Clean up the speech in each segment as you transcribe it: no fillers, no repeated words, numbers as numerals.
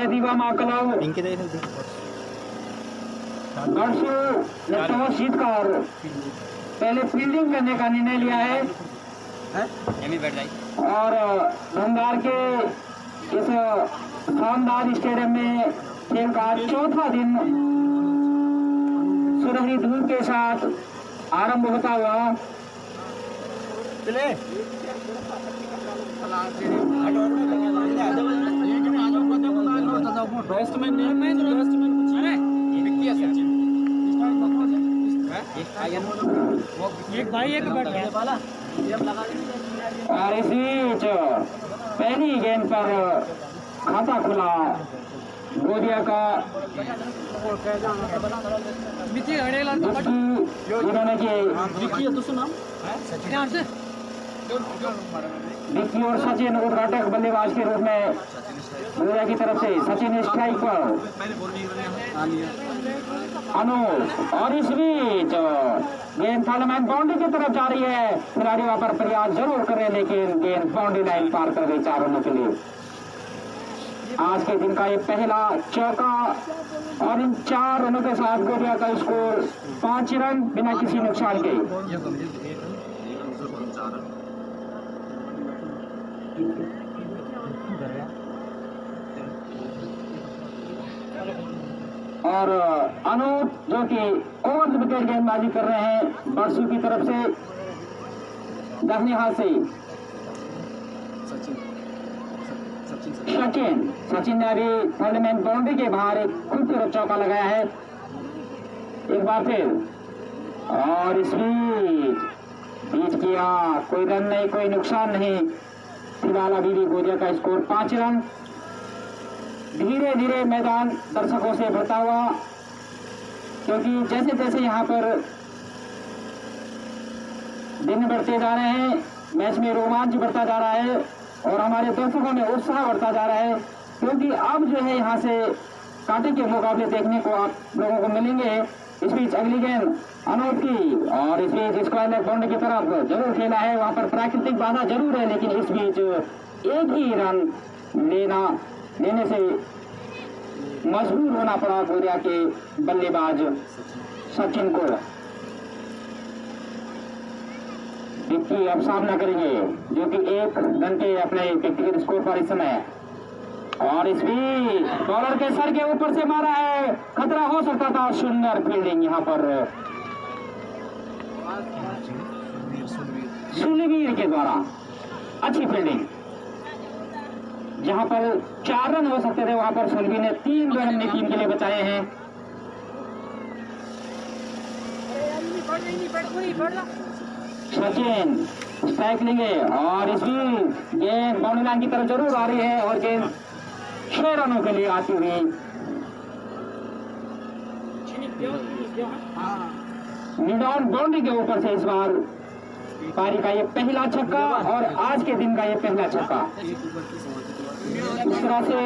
जयदीवा माकलव गढ़सू Lucknow seat का और पहले फील्डिंग करने का निर्णय लिया है और धनबाद के इस शानदार स्टेडियम में खेल का चौथा दिन सुनहरी धूप के साथ आरंभ होता हुआ एक भाई एक बैठ गया और इसी बीच पहली गेंद पर खाता खुला गोदिया का जिन्होंने की विक्की और सचिन उद्घाटक बल्लेबाज के रूप में गोदिया की तरफ से सचिन स्ट्राइक पर अनुज और इस बीच गेंद थर्ड मैन बाउंड्री की तरफ जा रही है। खिलाड़ी वहां पर प्रयास जरूर कर रहे हैं लेकिन गेंद बाउंड्री लाइन पार कर गई 4 रनों के लिए। आज के दिन का ये पहला चौका और इन 4 रनों के साथ गोदिया का स्कोर 5 रन बिना किसी नुकसान के। और अनूप जो कि ओवर द विकेट गेंदबाजी कर रहे हैं बरसू की तरफ से दाहिने हाथ से सचिन ने अभी थर्ड मैन बाउंड्री के बाहर एक खूबसूरत चौका लगाया है एक बार फिर और इस बीच किया कोई रन नहीं कोई नुकसान नहीं। फिलहाल अभी भी गोदिया का स्कोर 5 रन। धीरे धीरे मैदान दर्शकों से भरता हुआ क्योंकि जैसे जैसे यहाँ पर दिन बढ़ते जा रहे हैं मैच में रोमांच बढ़ता जा रहा है और हमारे दर्शकों में उत्साह बढ़ता जा रहा है क्योंकि अब जो है यहाँ से कांटे के मुकाबले देखने को आप लोगों को मिलेंगे। इस बीच अगली गेंद अनूप की और इस बीच स्क्वायर लेग बाउंड्री की तरफ जरूर खेला है। वहां पर प्राकृतिक बाधा जरूर है लेकिन इस बीच एक ही रन लेने से मजबूर होना पड़ा गोदिया के बल्लेबाज सचिन को। विक्की अब सामना करेंगे जो कि 1 रन के अपने व्यक्तिगत स्कोर पर इस समय और इस बीच बॉलर के सर के ऊपर से मारा है खतरा हो सकता था। सुंदर फील्डिंग यहाँ पर सुलवीर के द्वारा अच्छी फील्डिंग। जहां पर 4 रन हो सकते थे वहां पर सुलवी ने 3 रन अपनी टीम के लिए बचाए हैं। सचिन स्ट्राइक लेंगे और इस बीच गेंद बाउंड्री लाइन की तरफ जरूर आ रही है और गेंद 6 रनों के लिए आती हुई मिड ऑन बाउंड्री के ऊपर से इस बार पारी का ये पहला छक्का और आज के दिन का ये पहला छक्का। इस तरह से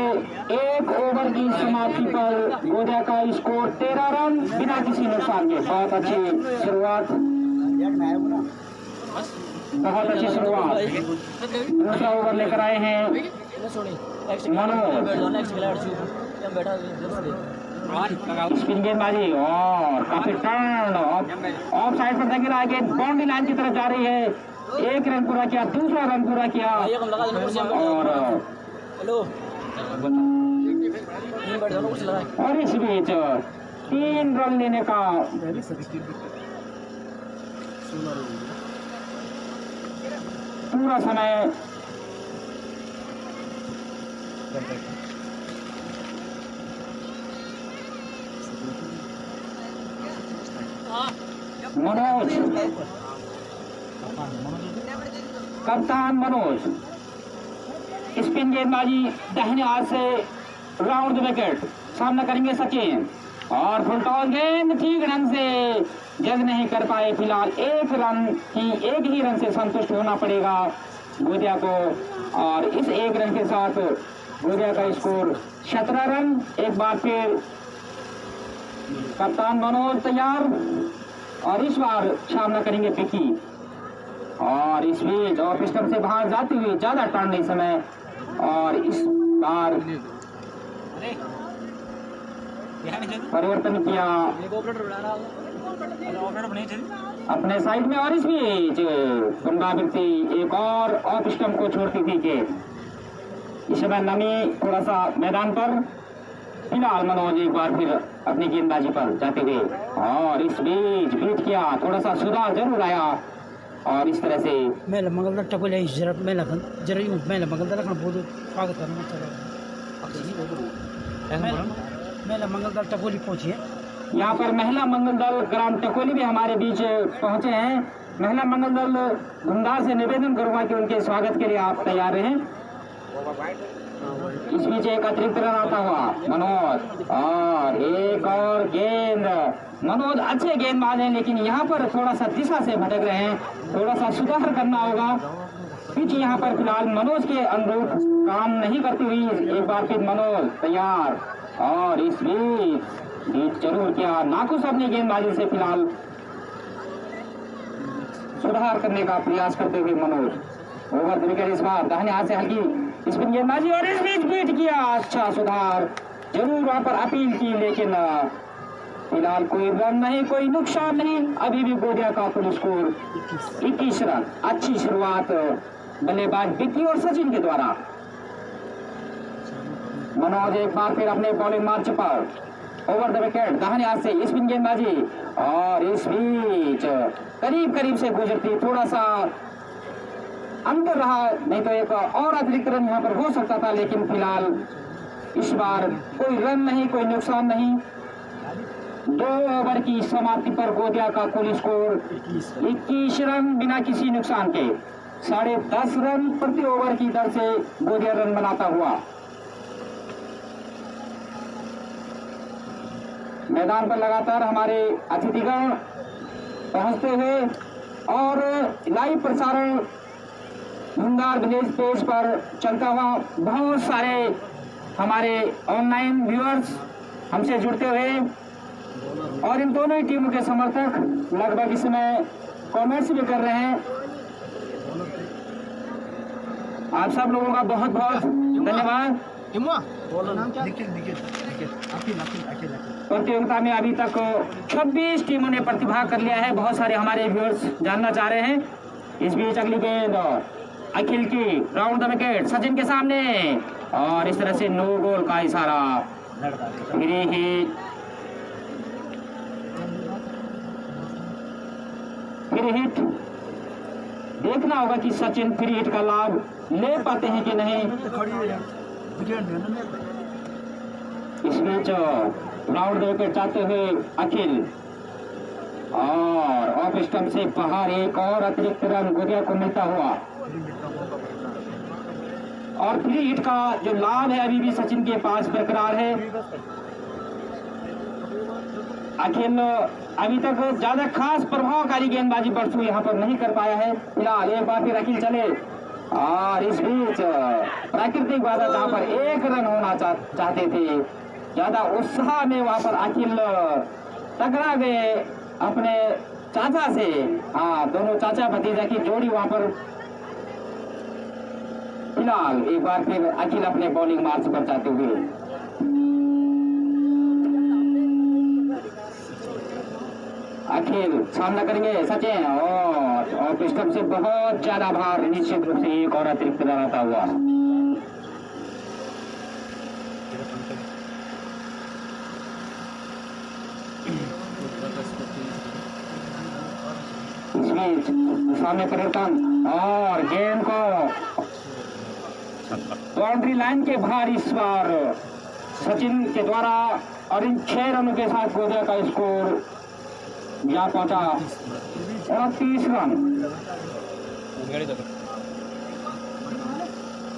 1 ओवर की समाप्ति पर गोदिया का स्कोर 13 रन बिना किसी नुकसान के। बहुत अच्छी शुरुआत दूसरा ओवर लेकर आए हैं मनोज। स्पिन गेंदबाजी और काफी टर्न ऑफ साइड पर दंगल आगे बाउंड्री लाइन की तरफ जा रही है। 1 रन पूरा किया, दूसरा रन पूरा किया और इस बीच 3 रन लेने का पूरा समय मनोज कप्तान मनोज स्पिन गेंदबाजी दाहिने हाथ से राउंड द विकेट सामना करेंगे सचिन और फुल टॉस गेंद ठीक ढंग से जज नहीं कर पाए। फिलहाल 1 ही रन से संतुष्ट होना पड़ेगा गोदिया को और इस 1 रन के साथ गोदिया का स्कोर 17 रन। एक बार फिर कप्तान मनोज तैयार और इस बार सामना करेंगे विक्की और इस बीच ऑफ स्टंप से बाहर जाती हुई ज्यादा टर्न नहीं समय और इस बार परिवर्तन किया अपने साइड में, और इस बीच पुनरावृत्ति एक और ऑफ स्टंप को छोड़ती थी कि इस समय नमी थोड़ा सा मैदान पर। फिलहाल मनोज एक बार फिर अपनी गेंदबाजी पर जाते हुए, और इस बीच बीट किया, थोड़ा सा सुधार जरूर आया। और इस तरह से मैं मंगल टकोले जरा मैं मंगल रखना बहुत स्वागत करना मैं मंगल टकोली पहुंची है। यहाँ पर महिला मंगल दल ग्राम टकोली भी हमारे बीच पहुंचे हैं। महिला मंगल दल धुमधार से निवेदन करूंगा कि उनके स्वागत के लिए आप तैयार रहें। इस बीच एक अतिरिक्त रन आता हुआ मनोज, और एक और गेंद। मनोज अच्छे गेंदबाज हैं, लेकिन यहाँ पर थोड़ा सा दिशा से भटक रहे हैं, थोड़ा सा सुधार करना होगा। पिच यहाँ पर फिलहाल मनोज के अनुरूप काम नहीं करती हुई। एक बार फिर मनोज तैयार, और इस बीच जरूर किया, नाखुश अपनी गेंदबाजी से फिलहाल सुधार करने का प्रयास करते हुए मनोज। ओवर द विकेट इस बार दाहिने हाथ से हल्की स्पिन गेंदबाजी, और इस बीच बीट किया, अच्छा सुधार जरूर वहां पर अपील की, लेकिन फिलहाल कोई रन नहीं, कोई नुकसान नहीं। अभी भी गोदिया का कुल स्कोर 21 रन। अच्छी शुरुआत बल्लेबाज विक्की और सचिन के द्वारा। मनोज एक बार फिर अपने बॉलिंग मार्च पर, ओवर द विकेट दाहिने हाथ से स्पिन गेंदबाजी, और इस बीच करीब करीब से गुजरती, थोड़ा सा अंतर रहा, नहीं तो एक और अतिरिक्त रन यहाँ पर हो सकता था, लेकिन फिलहाल इस बार कोई रन नहीं, कोई नुकसान नहीं। 2 ओवर की समाप्ति पर गोदिया का कुल स्कोर 21 रन बिना किसी नुकसान के। 10.5 रन प्रति ओवर की दर से गोदिया रन बनाता हुआ मैदान पर लगातार हमारे अतिथिगण पहुंचते हुए, और लाइव प्रसारण धुंधार विलेज पेज पर चलता हुआ, बहुत सारे हमारे ऑनलाइन व्यूअर्स हमसे जुड़ते हुए, और इन दोनों ही टीमों के समर्थक लगभग इस समय कमेंट्स भी कर रहे हैं। आप सब लोगों का बहुत बहुत धन्यवाद। प्रतियोगिता में अभी तक 26 टीमों ने प्रतिभाग कर लिया है। बहुत सारे हमारे व्यूअर्स जानना चाह रहे हैं। इस बीच अगली गेंद अखिल की राउंड द विकेट सचिन के सामने, और इस तरह से नो गोल का इशारा। फ्री हिट देखना होगा कि सचिन फ्री हिट का लाभ ले पाते हैं कि नहीं। इस बीच राउंड द विकेट चाहते हुए अखिल, और ऑफ स्टंप से बाहर एक और अतिरिक्त रन गोदिया को मिलता हुआ, और फ्री हिट का जो लाभ है अभी भी सचिन के पास बरकरार है। अखिल अभी तक ज्यादा खास प्रभावकारी गेंदबाजी परसों यहाँ पर नहीं कर पाया है। फिलहाल एक बार फिर अखिल चले, और इस बीच प्राकृतिक बाधा जहाँ पर 1 रन होना चाहते थे, ज्यादा उत्साह में वहां पर अखिल टकरा गए अपने चाचा से। हाँ, दोनों चाचा भतीजा की जोड़ी वहां पर। फिलहाल एक बार फिर अखिल अपने बॉलिंग मार्च पर जाते हुए, अखिल सामना करेंगे सचिन, और ऑफ स्टंप से बहुत ज्यादा भार, निश्चित रूप से एक और अतिरिक्त रन आता हुआ। इस बीच सामने परिवर्तन, और गेंद को बाउंड्री लाइन के बाहर इस बार सचिन के द्वारा, और इन 6 रनों के साथ गोदिया का स्कोर जा पहुंचा 29 रन।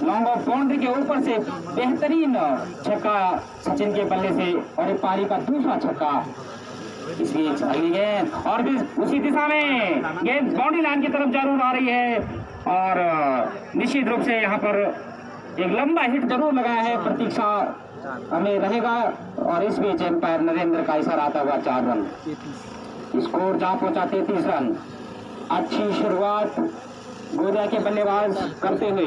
लॉन्ग ऑफ बाउंड्री के ऊपर से बेहतरीन छक्का सचिन के बल्ले से, और एक पारी का दूसरा छक्का। इस बीच अगली गेंद, और भी उसी दिशा में गेंद बाउंड्री लाइन की तरफ जरूर आ रही है, और निश्चित रूप से यहाँ पर एक लंबा हिट जरूर लगाया है, प्रतीक्षा हमें रहेगा। और इस बीच एम्पायर नरेंद्र का इशारा आता हुआ 4 रन, स्कोर जा पहुंचा 33 रन। अच्छी शुरुआत गोदिया के बल्लेबाज करते हुए,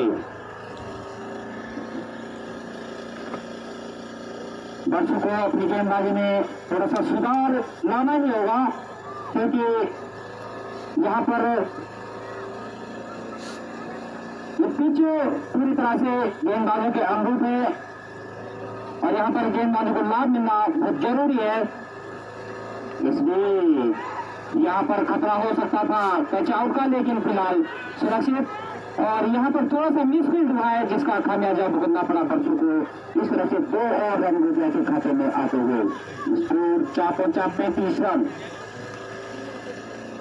दर्शकों को अपनी गेंदबाजी में थोड़ा सा सुधार लाना ही होगा, क्योंकि यहाँ पर ये पिच पूरी तरह से गेंदबाजों के अनुरूप है और यहाँ पर गेंदबाजों को लाभ मिलना बहुत जरूरी है। इसलिए यहाँ पर खतरा हो सकता था कैच आउट का, लेकिन फिलहाल सुरक्षित। और यहाँ पर थोड़ा सा मिसफील्ड हुआ है जिसका खामियाजा भुगतना पड़ा परसों को। इस तरह से 2 और रन गुजरा के खाते में आते हुए स्कोर 4-35 रन।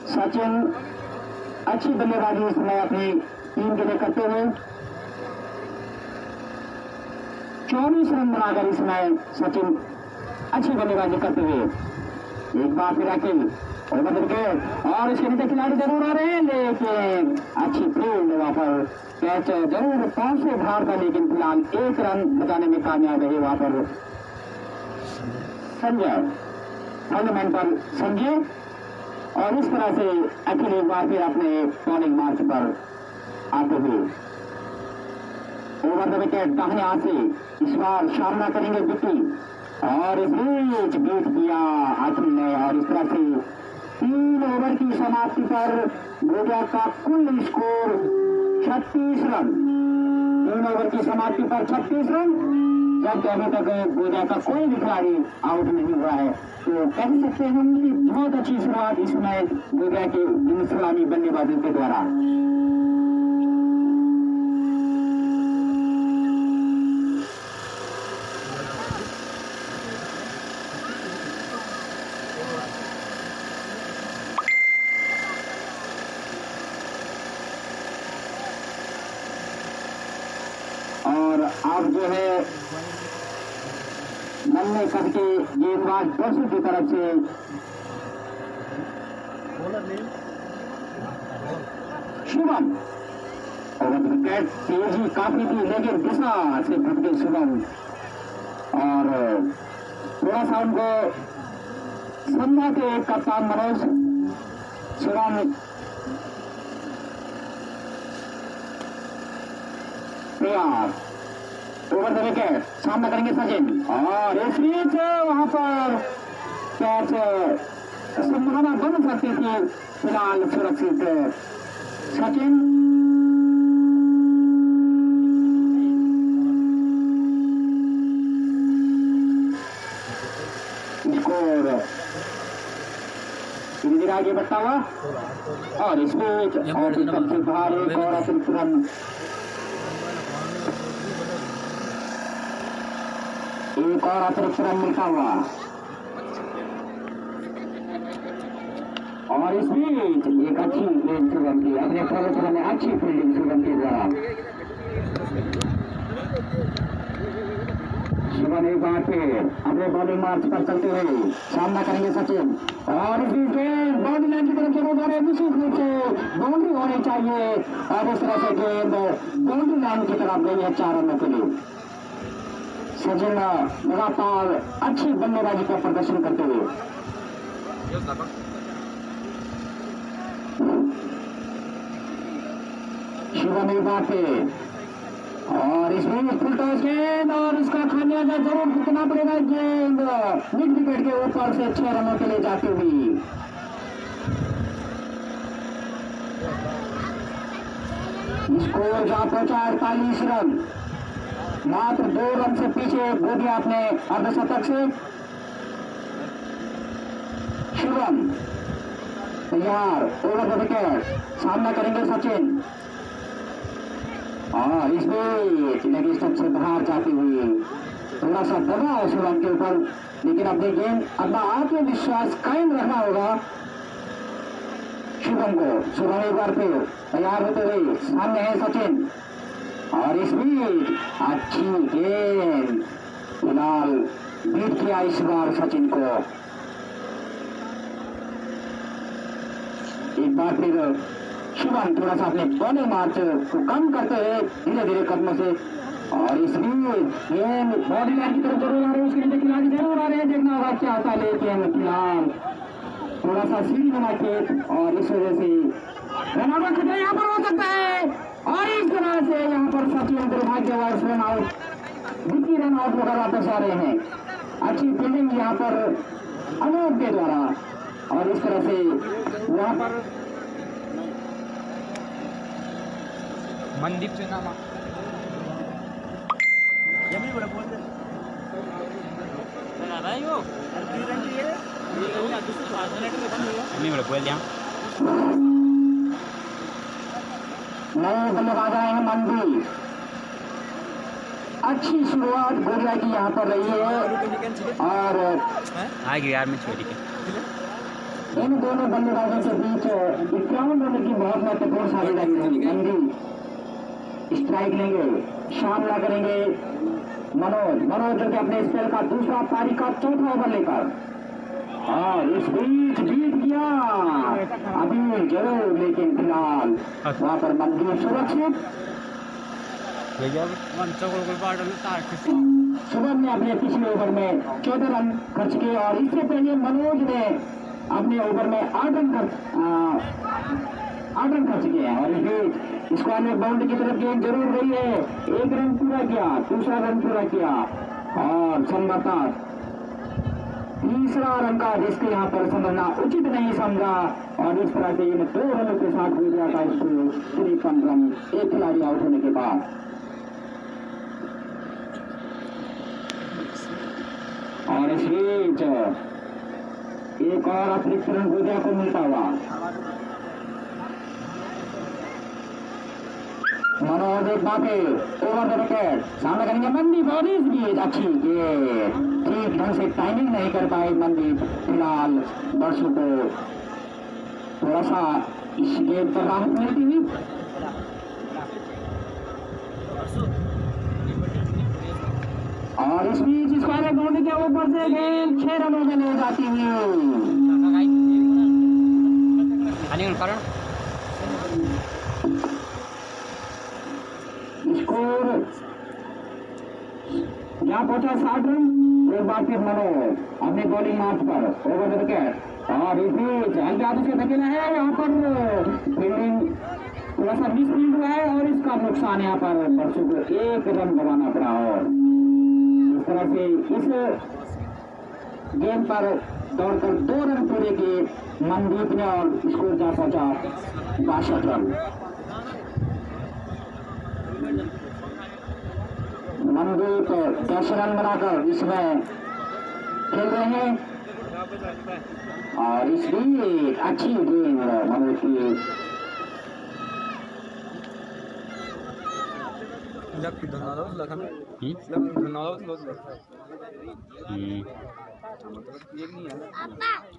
सचिन अच्छी बल्लेबाजी इस समय अपनी टीम के लिए करते हुए 24 रन बनाकर इस समय सचिन अच्छी बल्लेबाजी करते हुए एक बार फिर अकेले और बदल के और इसके नीचे खिलाड़ी जरूर आ रहे हैं, लेकिन अच्छी फील्ड वहां पर कैच जरूर 5 से बाहर था, लेकिन फिलहाल 1 रन बचाने में कामयाब रहे वहां पर संजय टूर्नामेंट पर संजय। और इस तरह से अकेले एक बार फिर अपने बॉलिंग मार्च पर आते हुए ओवर द विकेट दाहिने हाथ से इस बार सामना करेंगे विक्की और इस बीच बीट किया आखिरी ने। और इस तरह से 3 ओवर की समाप्ति पर गोजा का कुल स्कोर 36 रन। 3 ओवर की समाप्ति पर 36 रन, जबकि अभी तक गोजा का कोई भी खिलाड़ी आउट नहीं हुआ है। तो कह सकते हैं हम कि बहुत अच्छी शुरुआत इस समय गोजा के इन सलामी बल्लेबाजों के द्वारा। और अब जो है नन्हे कद के गेंदबाज दर्शक की तरफ से शुभम और विकेट तेजी काफी थी, लेकिन दिशा से भटके शुभम और थोड़ा सा उनको समझाते कप्तान मनोज। शुभम तैयार ओवर द विकेट सामना करेंगे सचिन और इस बीच वहां पर कैच संभावना बन सकती थी, फिलहाल सुरक्षित सचिन। स्कोर धीरे धीरे आगे बढ़ता हुआ और इस बीच और सबसे बाहर एक और अतिरिक्त रन, एक और अतिरिक्त रन मिलता हुआ और इस बीच एक अच्छी गेंद शुभम की अपने प्रदर्शन में अच्छी फील्डिंग शुभम के द्वारा। शुभम एक बार फिर अपने बॉलिंग मार्च पर चलते हुए सामना करेंगे सचिन और इस बीच बाउंड्री लाइन की तरफ जरूर रहे, निश्चित रूप से बाउंड्री होनी चाहिए और इस तरह से गेंद बाउंड्री लाइन की तरफ गई है 4 रनों के लिए। सचिन लगातार अच्छी बल्लेबाजी का प्रदर्शन करते हुए शुभम एक बार फिर और इसमें फुल टॉस गेंद और उसका खामियाजा जरूर भुगतना पड़ेगा। गेंद मिड विकेट के ऊपर से 6 रनों के लिए जाती हुई स्कोर जहां पहुंचा 48 रन, मात्र 2 रन से पीछे गोदिया अपने अर्धशतक से। शुभम तैयार ओवर द विकेट सामना करेंगे सचिन और इसमें लेग स्टंप से बाहर जाती हुई थोड़ा सा दबाव शुभम के ऊपर, लेकिन अपनी गेंद अपना आत्मविश्वास कायम रखना होगा शुभम को। शुभम एक बार फिर तैयार होते हुए सामने है सचिन और इस बीच अच्छी गेंद फिलहाल बीट किया इस बार सचिन को। एक बार फिर शुभम थोड़ा सा अपने बॉलिंग मार्च को कम करते हुए धीरे धीरे कदमों से और इस बीच गेंद बॉडी लाइन की तरफ जरूर आ रहे हैं, उसके नीचे खिलाड़ी जरूर आ रहे हैं, देखना होगा क्या होता है, लेकिन फिलहाल थोड़ा सा सीढ़ी बना खेत और इस वजह से रन आउट खतरा यहाँ पर हो सकता है और इस तरह से यहाँ पर सचिन दुर्भाग्यवश रन आउट, 2 रन आउट होकर वापस आ रहे हैं। अच्छी फील्डिंग यहाँ पर अनूप के द्वारा, और इस तरह से यहाँ पर मनदीप से नाम नए बल्लेबाज आए हैं मनदीप। अच्छी शुरुआत गोरिया की यहाँ पर रही है, और यार मैं छोटी के इन दोनों बल्लेबाजों के बीच 51 रन की बहुत महत्वपूर्ण साझेदारी रही। मनदीप स्ट्राइक लेंगे, सामना करेंगे मनोज जो कि अपने स्पेल का दूसरा पारी का चौथा ओवर लेकर, और इस बीच जीत गया अभी जरूर, लेकिन फिलहाल वहां पर मनदीप सुरक्षित। शुभम ने अपने पिछले ओवर में 14 रन खर्च किए, और इससे पहले मनोज ने अपने ओवर में 8 रन खर्च किए हैं। और इस बीच स्क्वायर में बाउंड्री की तरफ गेंद जरूर रही है, 1 रन पूरा किया, दूसरा रन पूरा किया, और संभवतः तीसरा रन का जिसके यहाँ पर समझना उचित नहीं समझा, और इस तरह से इन 2 रनों के साथ गुजरा था इसको 53 रन, एक खिलाड़ी आउट होने के बाद। और इस बीच एक और अतिरिक्त रन गोदिया को मिलता हुआ, मनोज एक बाटे ओवर द विकेट, सामने करेंगे मनदीप, और इस बीच अच्छी गेंद, ठीक ढंग से टाइमिंग नहीं कर पाए मनदीप। फिलहाल दर्शकों को थोड़ा सा इस गेंद पर राहत मिलती हुई, और इस बीच स्क्वायर बाउंड्री के ऊपर से गेंद 6 रनों में ले जाती हुई। स्कोर यहाँ पहुंचा 60 रन। एक बार फिर मनोज अपने बॉलिंग मार्च पर ओवर द विकेट, और इस बीच हल्का से धकेला है, यहाँ पर फील्डिंग थोड़ा सा मिसफील्ड हुआ है, और इसका नुकसान यहाँ पर दर्शकों को 1 रन गंवाना पड़ा। और इस तरह से इस गेंद पर दौड़कर 2 रन पूरे किए मनदीप ने, और स्कोर जा पहुंचा 62 रन। मनदीप 10 रन बनाकर इसमें खेल रहे हैं, और इस बीच अच्छी गेंद मनोज की,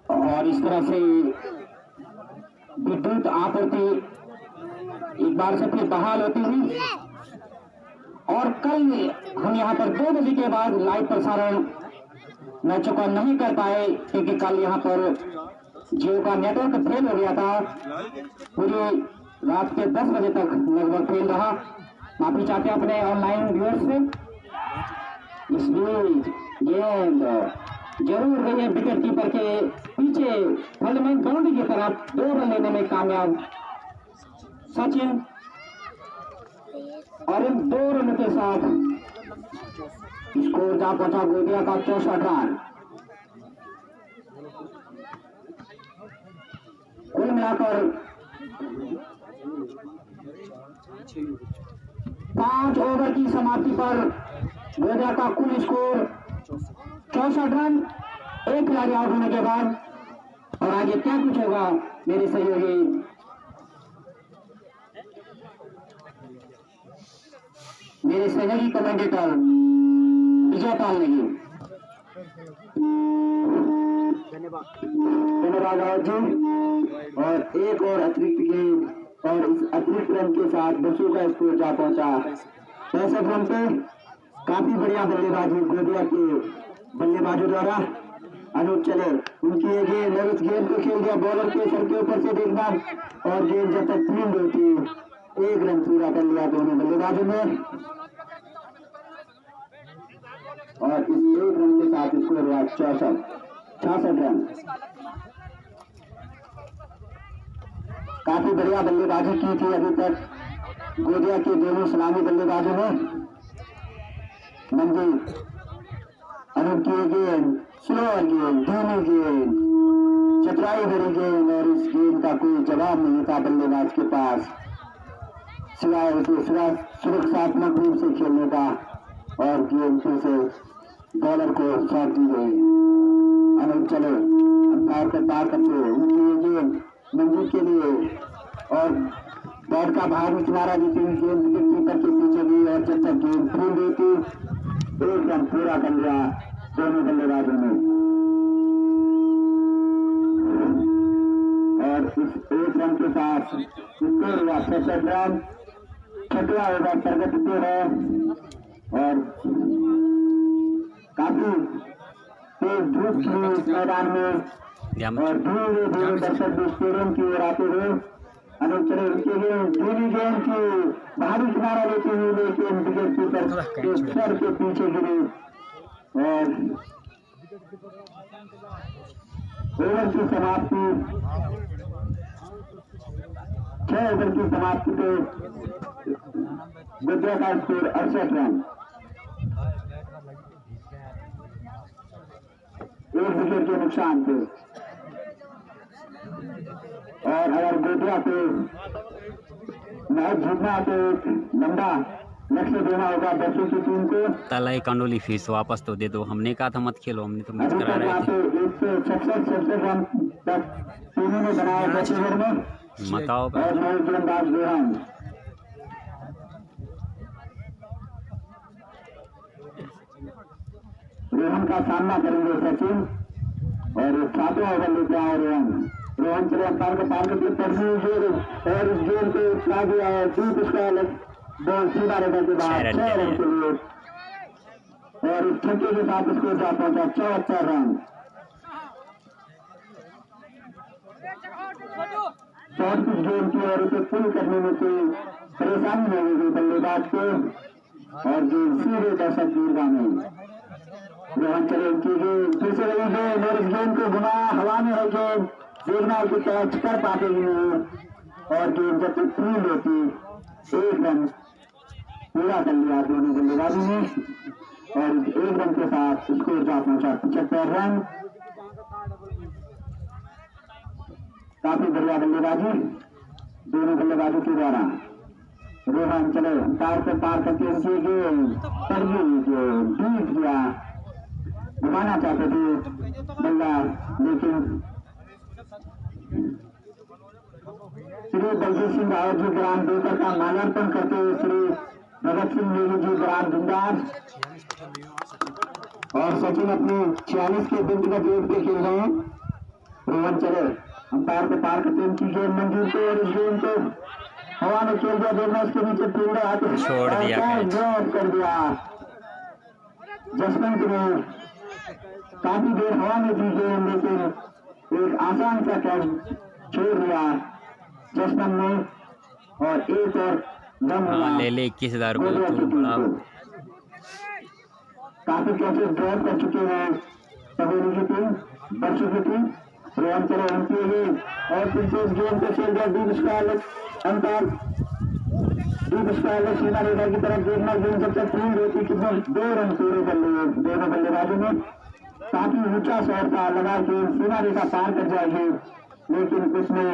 और इस तरह से विद्युत आपूर्ति एक बार से फिर बहाल होती हुई, और कल हम यहाँ पर 2 बजे के बाद लाइव प्रसारण मैचों का नहीं कर पाए, क्योंकि कल यहाँ पर जियो का नेटवर्क फेल हो गया था, पूरी रात के 10 बजे तक लगभग फेल रहा। माफी चाहते हैं अपने ऑनलाइन व्यूअर्स से। इस बीच गेंद जरूर गई है विकेट कीपर के पीछे, फलमेन बाउंड्री की तरफ 2 रन लेने में कामयाब सचिन, और इन 2 रन के साथ स्कोर जा पहुंचा गोदिया का 64 रन। कुल मिलाकर 5 ओवर की समाप्ति पर गोदिया का कुल स्कोर 64 रन, 1 खिलाड़ी आउट होने के बाद। और आगे क्या कुछ होगा मेरे सहयोगी कमेंटेटर विजय पाल नेगी। धन्यवाद रावत जी। और एक और अतिरिक्त गेंद, और इस अतिरिक्त रन के साथ बसों का स्कोर जा पहुंचा 65 रन पे। काफी बढ़िया बल्लेबाजी गोदिया के बल्लेबाजों द्वारा। अनूप चले उनकी ये गेंद, उस गेंद को खेल दिया बॉलर के सर के ऊपर से देखभाल, और गेंद जब तक फील्ड होती 1 रन पूरा कर लिया दोनों बल्लेबाजों ने, और इस 1 रन के साथ स्कोर हुआ 66 रन। काफी बढ़िया बल्लेबाजी की थी अभी तक गोदिया के दोनों सलामी बल्लेबाजों ने। मनदीप अनूठी गेंद, स्लोअर गेंद, धीमी गेंद, चतुराई भरी गेंद और इस गेंद का कोई जवाब नहीं था बल्लेबाज के पास, सिवाय उसे सुरक्षात्मक रूप से खेलने का, और गेंद फिर से बॉलर को सौंप दी गई। अनूप चले अंपायर को पार करते हुए उनकी गेंद मंजीत के लिए, और बैट का बाहर में किनारा देती हुई गेंद विकेट कीपर के पीछे गई, और जब तक गेंद फूल गई थी 1 रन पूरा कर लिया दोनों बल्लेबाजों ने, और इस 1 रन के साथ स्कोर हुआ 66 रन। 6वां ओवर प्रगति पे है और काफी तेज धूप थी इस मैदान में, और धीरे धीरे दर्शक स्टेडियम की ओर आते हुए अनूप चले उनके लिए धीमी गेंद की बाहरी किनारा लेते हुए, लेकिन विकेट कीपर के सर के पीछे गिरी, और ओवर की समाप्ति 6 ओवर की समाप्ति पे गोड्डा का स्कोर 68 रन, 1 विकेट के नुकसान थे। और अगर गोड्डा को मैच जीतना है तो एक लंबा लक्ष्य देना होगा बच्चों की टीम को। तलाई कंडोली फीस वापस तो दे दो, हमने कहा था मत खेलो, हमने तो मैच अभी करा तक रहे यहाँ थे। पे 166 रन तक टीमों ने बनाया 10 ओवर में, मताओ और नए गेंदबाज रेहान रोहन का सामना करेंगे सचिन, और 7वां ओवर लेके आए रोहन चले अंपायर को पार करके पड़ती और इस गेंद को उठा दिया है डीप स्क्वायर बॉल सीधा रेखा के बाद 6 रन के लिए, और इस छक्के के साथ स्कोर जा पहुंचा 74 रन। शॉर्ट पिच गेंद की और उसे पुल करने में कोई परेशानी नहीं हुई बल्लेबाज को, और गेंद सीधे दर्शक दीर्घा में। रोहन चले उनकी गेंद फिर से लगी गेंद, और इस गेंद को घुमा हवा में है गेंद, देखना है कि कैच कर पाते ही नहीं, और गेंद जब तक फील्ड होती 1 रन पूरा कर लिया दोनों बल्लेबाजों ने, और 1 रन के साथ स्कोर जा पहुंचा 75 रन। काफी बढ़िया बल्लेबाजी दोनों बल्लेबाजों के द्वारा। रोहन चले अंपायर को पार करके उनकी गेंद डीप गया, घुमाना चाहते थे बल्ला, लेकिन श्री बलजीत सिंह रावत जी ग्राम देकर का माल्यार्पण करते हुए श्री भगत सिंह नेहरू जी ग्राम जिंदार, और सचिन अपने 46 के व्यक्तिगत योग पे खेल रहे हैं। रोहन चले अंपायर को पार करते उनकी गेंद मंजूर को, और इस गेंद को हवा में खेल दिया, देखना उसके नीचे फील्ड आते छोड़ दिया, ड्रॉप कर दिया। जसवंत ने काफी देर हवा में दी गेंद, लेकिन एक आसान सा कैच छोड़ दिया जसवंत ने, और एक और रन ले ले 21,000 रुपये काफी कैचेस ड्रॉप कर चुके हैं सवेली की टीम, बच्चों की टीम। रोहन चले उनकी गेंद, और फिर से इस गेंद को खेल दिया deep square, umpire deep square सीमा रेखा की तरफ देखना, गेंद जब तक फील्ड होती कितने 2 रन पूरे कर लिए दोनों बल्लेबाजों ने। काफी ऊंचा शॉट था, लगा कि सीमा रेखा पार कर जाएगी, लेकिन उसमें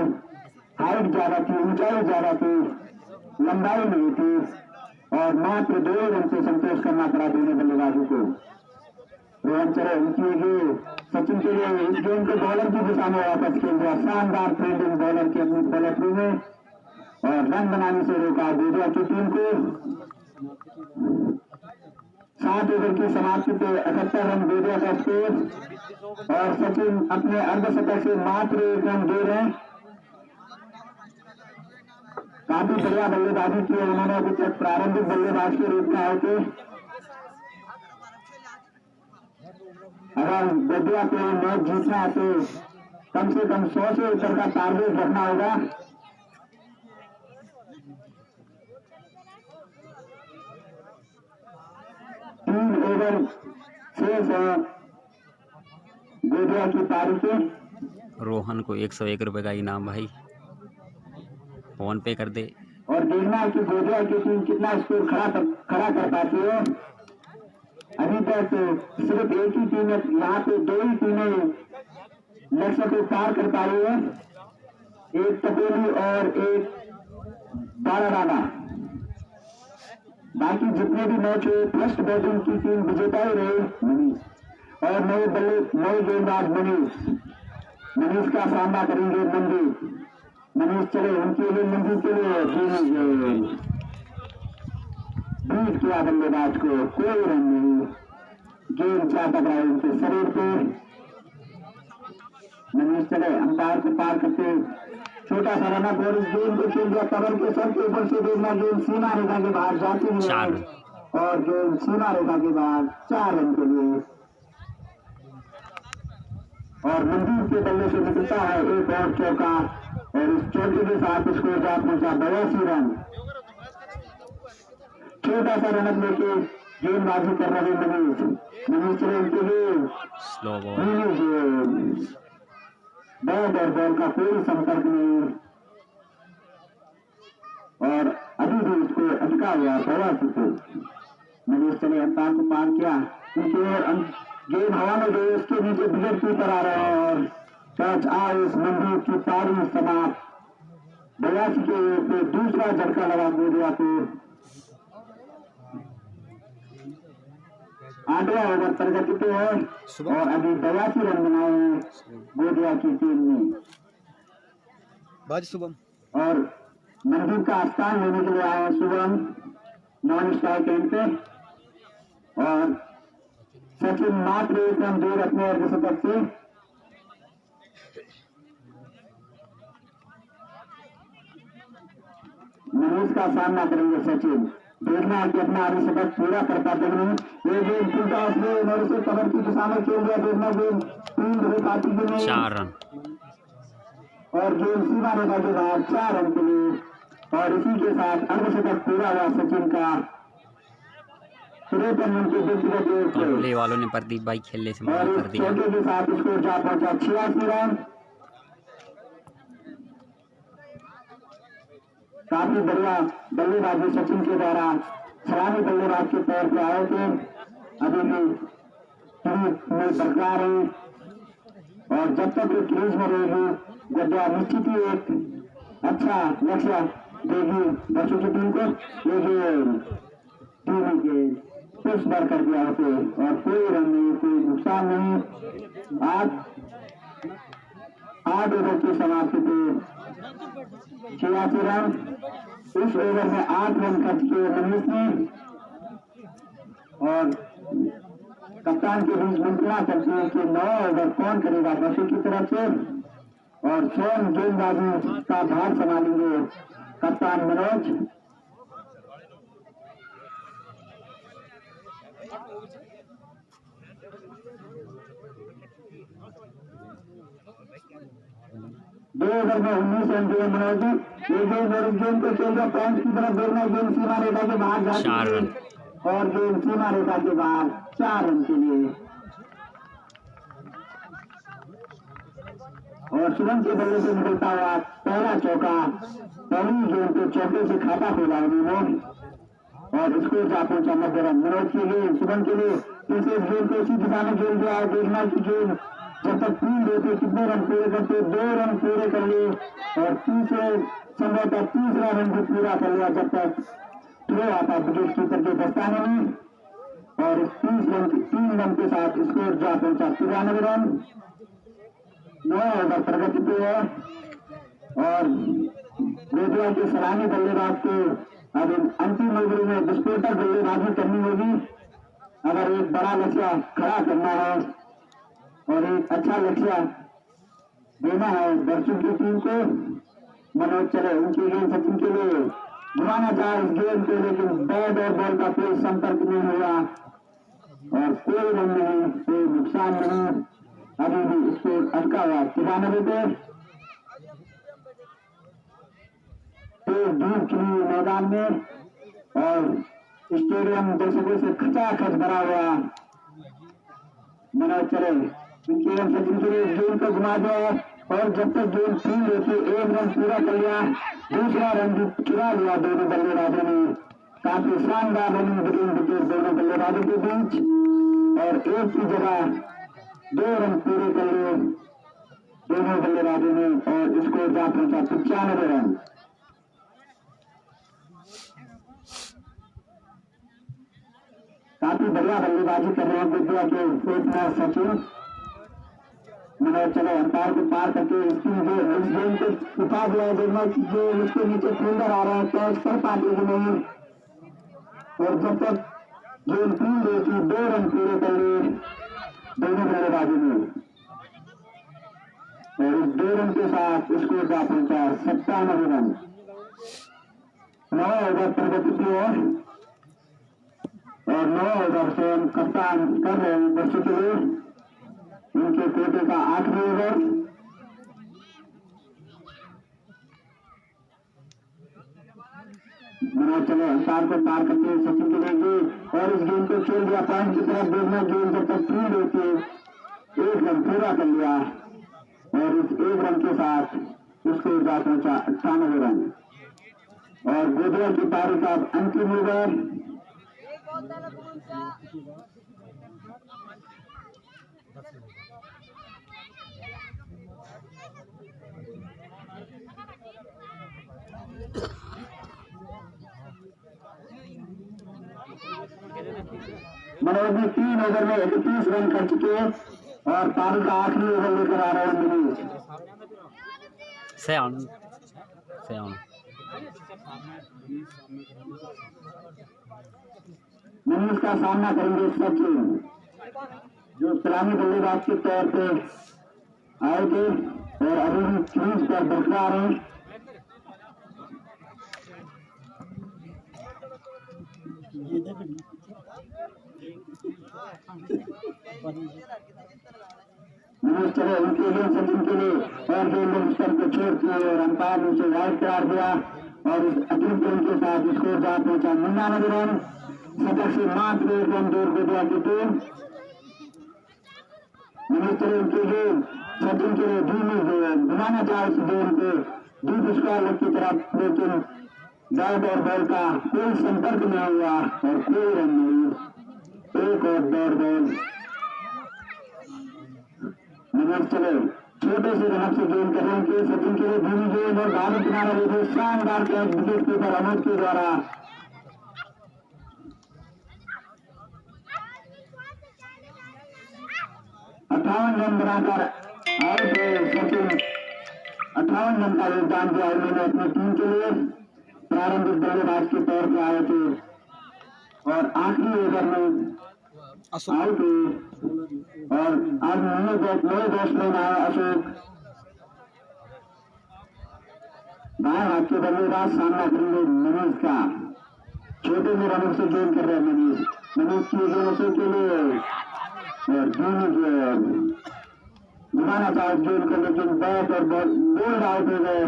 हाइट ज्यादा थी, ऊंचाई ज्यादा थी, लंबाई नहीं थी, और मात्र 2 रन से संतोष करना पड़ा दोनों बल्लेबाजों को। रोहन चले उनकी गेंद सचिन के लिए इस गेंद को बॉलर की दिशा में वापस खेल दिया, शानदार फील्डिंग बॉलर की अपनी पलटनी में, और रन बनाने से रोका गोडिया की टीम को। 7 ओवर की समाप्ति पे 78 रन गोडिया का स्कोर, और सचिन अपने अर्धशतक से मात्र 1 रन दे रहे हैं। काफी बढ़िया बल्लेबाजी की है उन्होंने अभी तक प्रारंभिक बल्लेबाज के रूप में आए थे। अगर गोडिया को मैच जीतना है तो कम से कम 100 से ऊपर का टारगेट रखना होगा। तीन ओवर शेष है गोडिया की पारी के। रोहन को 101 रुपये का इनाम भाई, फोन पे कर दे। और देखना है कि गोडिया की टीम कितना स्कोर खड़ा कर पाती है। अभी तक सिर्फ एक ही टीम, यहाँ पे 2 ही टीमें लक्ष्य को पार कर पाई है, एक टपोली और एक बाराडाला। बाकी जितने भी मैच हुए फर्स्ट बैटिंग की टीम विजेता ही रही मनीष, और नए गेंदबाज मनीष का सामना करेंगे मंदी। मनीष चले उनके लिए, मंदी के लिए बीट किया बल्लेबाज को, कोई रन नहीं, गेंद जा टकराई उनके शरीर पे। मनीष चले अंपायर को पार करते, छोटा सा रन और इस गेंद को खेल दिया कवर के सर के ऊपर से, देखना गेंद सीमा रेखा के बाहर जाती है और गेंद सीमा रेखा के बाहर 4 रन के लिए। और मंदिर के बल्ले से निकलता है एक और चौका, और इस चौके के साथ स्कोर जा पहुंचा 82 रन। छोटा सा रन लेके गेंदबाजी कर रहे मनीष चले उनके लिए बैट और बॉल का कोई संपर्क नहीं, और अभी भी उसको अटका हुआ 82 से। मनीष चले अंपायर को पार किया, क्योंकि गेंद हवा में गई, उसके नीचे विकेट कीपर आ रहा है और कैच आउट। मंदिर की पारी समाप्त। 82 के पे दूसरा झटका लगा गोदिया को। 8वां ओवर प्रगति पे है और अभी 82 रन बनाए हैं गोदिया की टीम ने। शुभम और मंदिर का स्थान लेने के लिए आए हैं शुभम नॉन स्ट्राइक एंड पे, और सचिन मात्र 1 रन दूर अपने अर्धशतक से। मनीष का सामना करेंगे सचिन, देखना है कि अपना अर्धशतक पूरा कर पाते नहीं। ये गेंद टूटा, उसने और उसे कवर की दिशा में खेल दिया, देखना गेंद 3 रन पाती की नहीं, 4 रन, और गेंद सीमा रेखा के बाद 4 रन के लिए। और इसी के साथ अर्धशतक पूरा हुआ सचिन का। 53 रन के व्यक्तिगत टोले वालों ने प्रदीप भाई खेलने से मना कर दिया। चौके के साथ स्कोर जा पहुंचा 86 रन। काफी बढ़िया बल्लेबाजी सचिन के द्वारा, सलामी बल्लेबाज के तौर पर आए थे, अभी भी क्रीज में बरकरार है, और जब तक वो क्रीज में रहेगी गोदिया निश्चित ही एक अच्छा लक्ष्य देगी बच्चों की टीम को। ये जो टीम के पुश बार कर दिया उसे, और कोई रन नहीं, कोई नुकसान नहीं। 8 ओवर की समाप्ति पे 86 रन। इस ओवर में 8 रन खर्च किए मनीष ने, और कप्तान के बीच मंत्रणा करते हैं कि 9 ओवर कौन करेगा बच्चों की तरफ से, और स्वयं गेंदबाजी का भार संभालेंगे कप्तान मनोज। दो ओवर में 19 रन दिए मनोज। ये गेंद और गेंद को खेल कर पॉइंट की तरफ देखना, गेंद सीमा रेखा के बाहर जाती है, और गेंद सीमा रेखा के बाहर 4 रन के लिए। और शुभम के बल्ले से निकलता हुआ पहला चौका, पहली गेंद के चौके से खाता खोला उन्होंने, और स्कोर जा पहुंचा 90 रन। मनोज के लिए, शुभम के लिए फिर से गेंद को उसी दिशा में खेल दिया, देखना की गेंद जब तक 3 देते कितने रन पूरे करते, 2 रन पूरे कर लिए, और तीसरे संभवतः तीसरा रन भी पूरा कर लिया जब तक थ्रो आता विकेट कीपर के दस्ताने में, और इस 3 रन के साथ स्कोर जा पहुंचा 93 रन। 9 ओवर प्रगति पे है, और गोदिया के सलामी बल्लेबाज को अब अंतिम ओवर में विस्फोटक बल्लेबाजी करनी होगी अगर एक बड़ा लक्ष्य खड़ा करना है, और एक अच्छा लक्ष्य देना है दर्शकों की टीम को। मनोज चले उनकी गेंद सचिन के लिए घुमाना चाहे इस गेंद को, लेकिन बैट और बॉल का कोई संपर्क नहीं हुआ, और कोई रन नहीं, कोई नुकसान नहीं। अभी भी स्कोर अटका हुआ 93 पे। तेज धूप खिली मैदान में, और स्टेडियम दर्शकों से खचाखच भरा हुआ। मनोज चले उनकी गेंद सचिन के लिए गेंद को घुमा दिया, और जब तक गेंद 3 लेके 1 रन पूरा कर लिया, दूसरा रन भी चुरा लिया दोनों बल्लेबाजों ने, काफी शानदार रनिंग बिटवीन विकेट दोनों बल्लेबाजों के बीच और एक की जगह 2 रन पूरे कर लिए दोनों बल्लेबाजों ने और स्कोर जा पहुंचा 95 रन। काफी बढ़िया बल्लेबाजी कर रहे हैं विद्या के ओपनर सचिन। मगर चलो अंपायर को पार करके इस गेम को उठा दिया है, देखना जो उसके नीचे फील्डर आ रहा है कैच कर पाते कि नहीं। और जब तक गेम 3 देखी 2 रन पूरे कर लिए दोनों बल्लेबाजों ने और इस 2 रन के साथ स्कोर जा पहुंचा 97 रन। 9 ओवर प्रगति की ओर और 9 ओवर से कप्तान कर रहे हैं बच्चों के लिए उनके कोटे का आखिरी ओवर। चलो अंपायर को पार करते हैं सचिन के लिए और इस गेम को खेल दिया पॉइंट की तरफ देखना। गेम जब तक 3 होती है 1 रन पूरा कर लिया और इस 1 रन के साथ उसको जा पहुंचा 98 रन और गोदिया की पारी का अंतिम ओवर। मनोज ने 3 ओवर में 31 रन कर चुके हैं और पारी का आखिरी ओवर लेकर आ रहे हैं मनोज। मनोज का सामना करेंगे सचिन जो सलामी बल्लेबाज के तौर पे आए थे और अभी भी क्रीज पर बरकरार हैं। मनोज चले उनके लिए सचिन के लिए और जो लोग को छोड़ किए और अंपायर ने उसे वाइड करार दिया और इस अतिरिक्त रन के साथ स्कोर जा पहुंचा 99 रन। शतक से मात्र 1 रन दूर गोदिया की टीम। मनोज चले उनके लिए सचिन के लिए धीमी घुमाना चाहे उस गेम को डीप स्क्वायर की तरफ लेकिन बैट और बॉल का कोई संपर्क नहीं हुआ और कोई रन नहीं। एक और डॉट बॉल। मनोज चले छोटे से रन से गेम कर रहे हैं सचिन के लिए धीमी गेंद और भारी किनारा लेते शानदार कैच विकेट कीपर अमोद के द्वारा। अट्ठावन रन बनाकर आउट सचिन 58 रन का योगदान दिया उन्होंने अपनी टीम के लिए। प्रारंभिक बल्लेबाज के तौर पर आए थे और आखिरी ओवर में आउट और आज नए बैट्समैन आए अशोक बाएं हाथ के बल्लेबाज सामना करेंगे मनोज का। छोटे में रनों से गेम कर रहे हैं मनोज की गेंद अशोक के लिए और धीमी घुमाना चाहे गेंद को लेकिन बैट और बोल्ड आउट हो गए।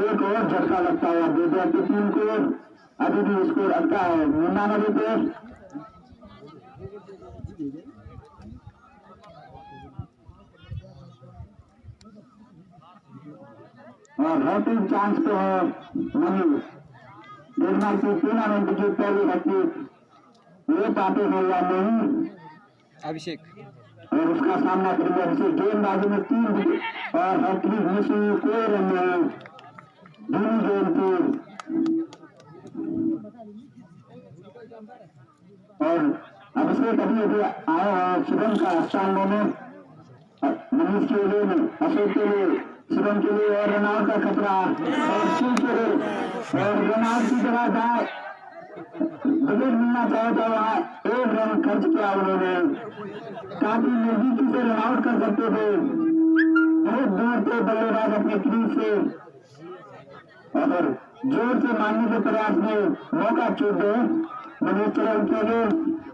एक और झटका लगता है गोदिया की टीम को। अभी भी स्कोर अच्छा है 99 पे और हैट्रिक चांस पे है मनीष। देखना की टूर्नामेंट की पहली हैट्रिक ले पाते हैं या नहीं अभिषेक और उसका सामना करेंगे अभिषेक। गेंदबाजी में 3 विकेट और हैट्रिक मिस हुई कोई रन नहीं। धीमी गेंद थी और अभिषेक अभी आए हैं शिवम का स्थान लेने मनीष के लिए अशोक के लिए शिवम के लिए और रनआउट का खतरा और रनआउट की जगह जाए विकेट मिलना चाहे तो वहाँ 1 रन खर्च किया उन्होंने। काफी नजदीकी से रनआउट कर सकते थे बहुत दूर से बल्लेबाज अपने क्रीज से और जोर से मारने के प्रयास में मौका छूट गए मनोज चरण के लिए